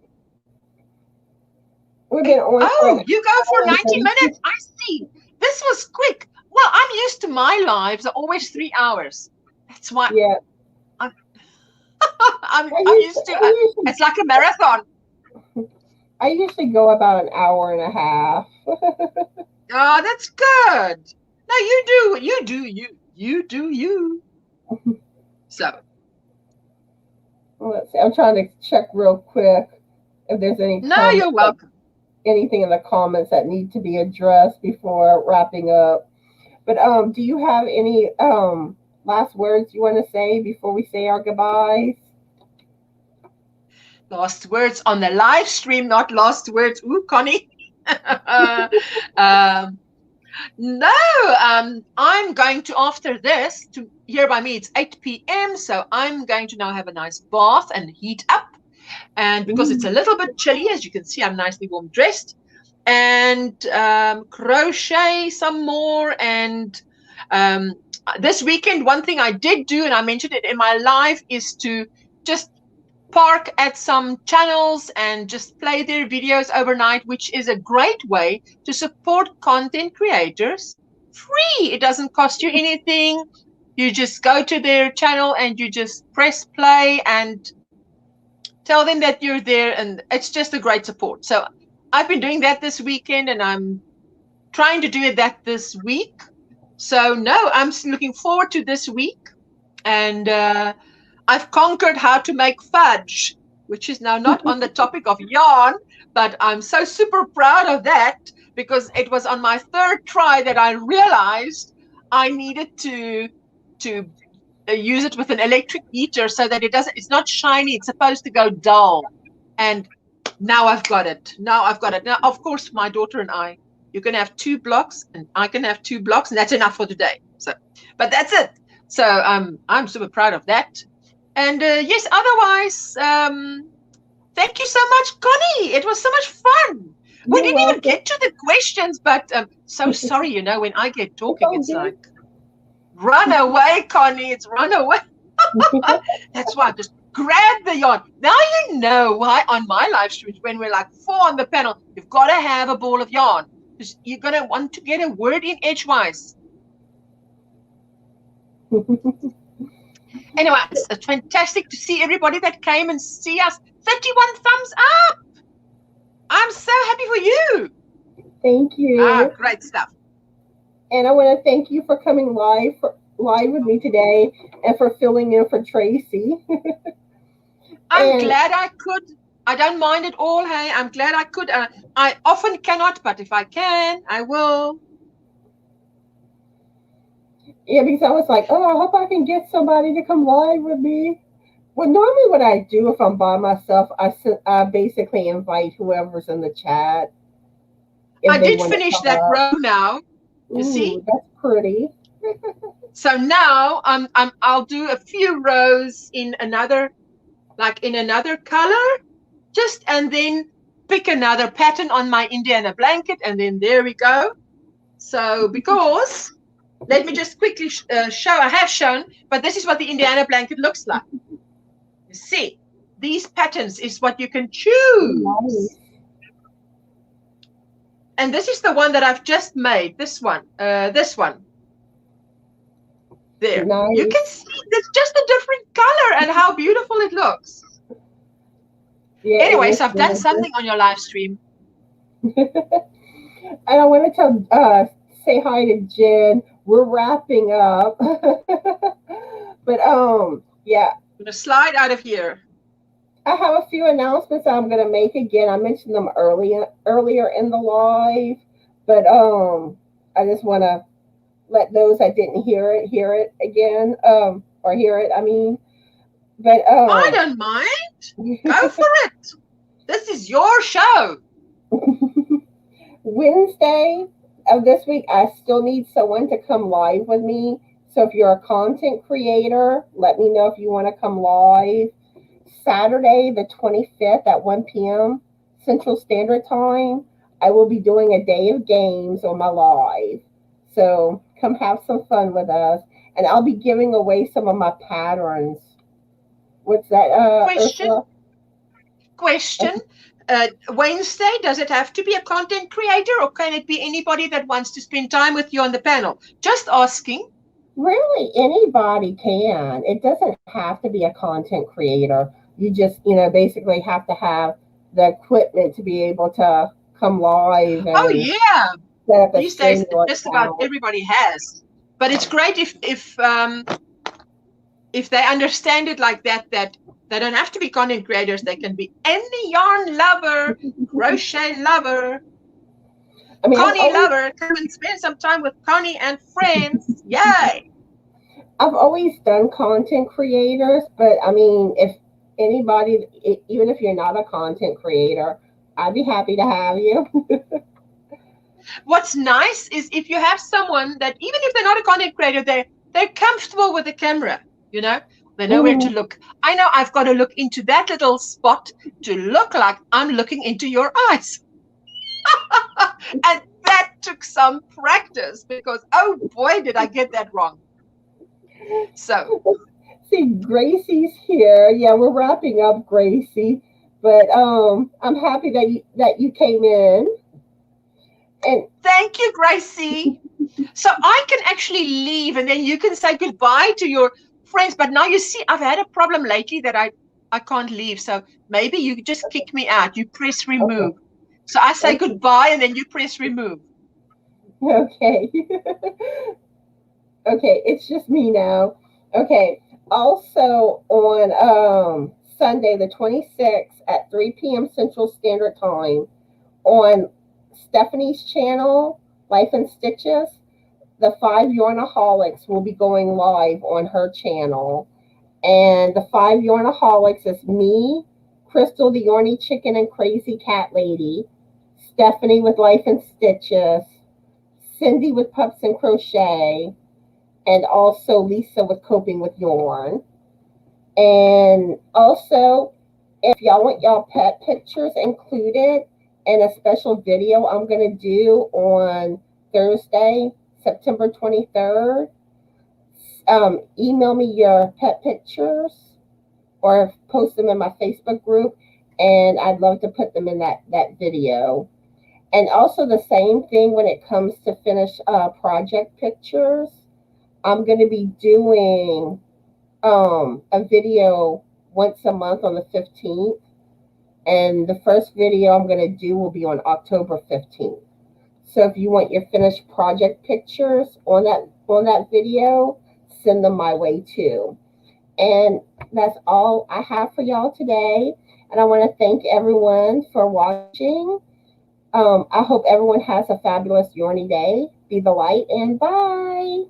We've been on. You go for 90 minutes. I see. This was quick. Well, I'm used to my lives are always 3 hours. That's why. Yeah. I'm used to it. It's like a marathon. I usually go about an hour and a half. Oh, that's good. No, you do you. So. Let's see. I'm trying to check real quick if there's any. No, you're welcome. Anything in the comments that need to be addressed before wrapping up. But do you have any last words you want to say before we say our goodbyes? Last words on the live stream, not last words. Ooh, Connie. No, I'm going to, after this, to here by me, it's 8 p.m. So I'm going to now have a nice bath and heat up. And because it's a little bit chilly, as you can see, I'm nicely warm dressed. And crochet some more. And this weekend, one thing I did do, and I mentioned it in my live, is to just park at some channels and just play their videos overnight, which is a great way to support content creators free. It doesn't cost you anything. You just go to their channel and you just press play and tell them that you're there, and it's just a great support. So I've been doing that this weekend, and I'm trying to do that this week. So no, I'm looking forward to this week. And I've conquered how to make fudge, which is now not on the topic of yarn, but I'm so super proud of that because it was on my third try that I realized I needed to use it with an electric heater so that it's not shiny. It's supposed to go dull. And now I've got it. Now, of course, my daughter and I You can have 2 blocks, and I can have 2 blocks, and that's enough for today. So, but that's it. So I'm super proud of that. And yes, otherwise, thank you so much, Connie. It was so much fun. We didn't even get to the questions, but so sorry, you know, when I get talking, it's like, run away, Connie. It's run away. That's why I just grab the yarn. Now you know why on my live streams, when we're like 4 on the panel, you've got to have a ball of yarn. Because you're going to want to get a word in edgewise. Anyway, it's fantastic to see everybody that came and see us. 31 thumbs up. I'm so happy for you. Thank you. Great stuff. And I want to thank you for coming live with me today and for filling in for Tracy. I'm glad I could. I don't mind at all. Hey, I'm glad I could. I often cannot, but if I can, I will. Yeah, because I was like, oh, I hope I can get somebody to come live with me. Well, normally what I do if I'm by myself, I basically invite whoever's in the chat. I did finish that row now. You see? That's pretty. So now I'll do a few rows in another color, and then pick another pattern on my Indiana blanket, and then there we go. So because let me just quickly show. I have shown, but this is what the Indiana blanket looks like. You see, these patterns is what you can choose. Nice. And this is the one that I've just made. This one. There. Nice. You can see it's just a different color and how beautiful it looks. Yeah, anyway, so I've done something on your live stream. And I want to say hi to Jen. We're wrapping up. But yeah. I'm gonna slide out of here. I have a few announcements I'm gonna make again. I mentioned them earlier in the live, but I just want to let those that didn't hear it again, or hear it. I mean, but I don't mind. Go for it. This is your show. Wednesday of this week, I still need someone to come live with me. So if you're a content creator, let me know if you want to come live. Saturday, the 25th at 1 p.m. Central Standard Time, I will be doing a day of games on my live. So come have some fun with us. And I'll be giving away some of my patterns. What's that, Ursula? Question. Wednesday, does it have to be a content creator, or can it be anybody that wants to spend time with you on the panel? Just asking. Really, anybody can. It doesn't have to be a content creator. You just, basically have to have the equipment to be able to come live. And oh, yeah. These days, just about account. everybody has. But it's great if they understand it like that they don't have to be content creators. They can be any yarn lover, crochet lover, Connie lover. Come and spend some time with Connie and friends. Yay! I've always done content creators, but I mean, if anybody, even if you're not a content creator, I'd be happy to have you. What's nice is if you have someone that, even if they're not a content creator, they're comfortable with the camera, They know where to look. I know I've got to look into that little spot to look like I'm looking into your eyes. And that took some practice because, oh boy, did I get that wrong. So. See, Gracie's here. Yeah, we're wrapping up, Gracie. But I'm happy that you came in. And thank you, Gracie. So I can actually leave and then you can say goodbye to your friends. But now you see, I've had a problem lately that I can't leave. So maybe you just kick me out. You press remove. Okay. So I say goodbye and then you press remove. Okay. Okay, it's just me now. Okay. Also on Sunday the 26th at 3 p.m. Central Standard Time on Stephanie's channel, Life and Stitches, the 5 Yarnaholics will be going live on her channel. And the 5 Yarnaholics is me, Crystal the Yarny Chicken and Crazy Cat Lady, Stephanie with Life and Stitches, Cindy with Pups and Crochet, and also Lisa with Coping with Yarn. And also, if y'all want y'all pet pictures included in a special video I'm going to do on Thursday, September 23rd, email me your pet pictures or post them in my Facebook group, and I'd love to put them in that video. And also the same thing when it comes to finished project pictures. I'm going to be doing a video once a month on the 15th. And the first video I'm going to do will be on October 15th. So if you want your finished project pictures on that video, send them my way too. And that's all I have for y'all today. And I want to thank everyone for watching. I hope everyone has a fabulous yarny day. Be the light, and bye.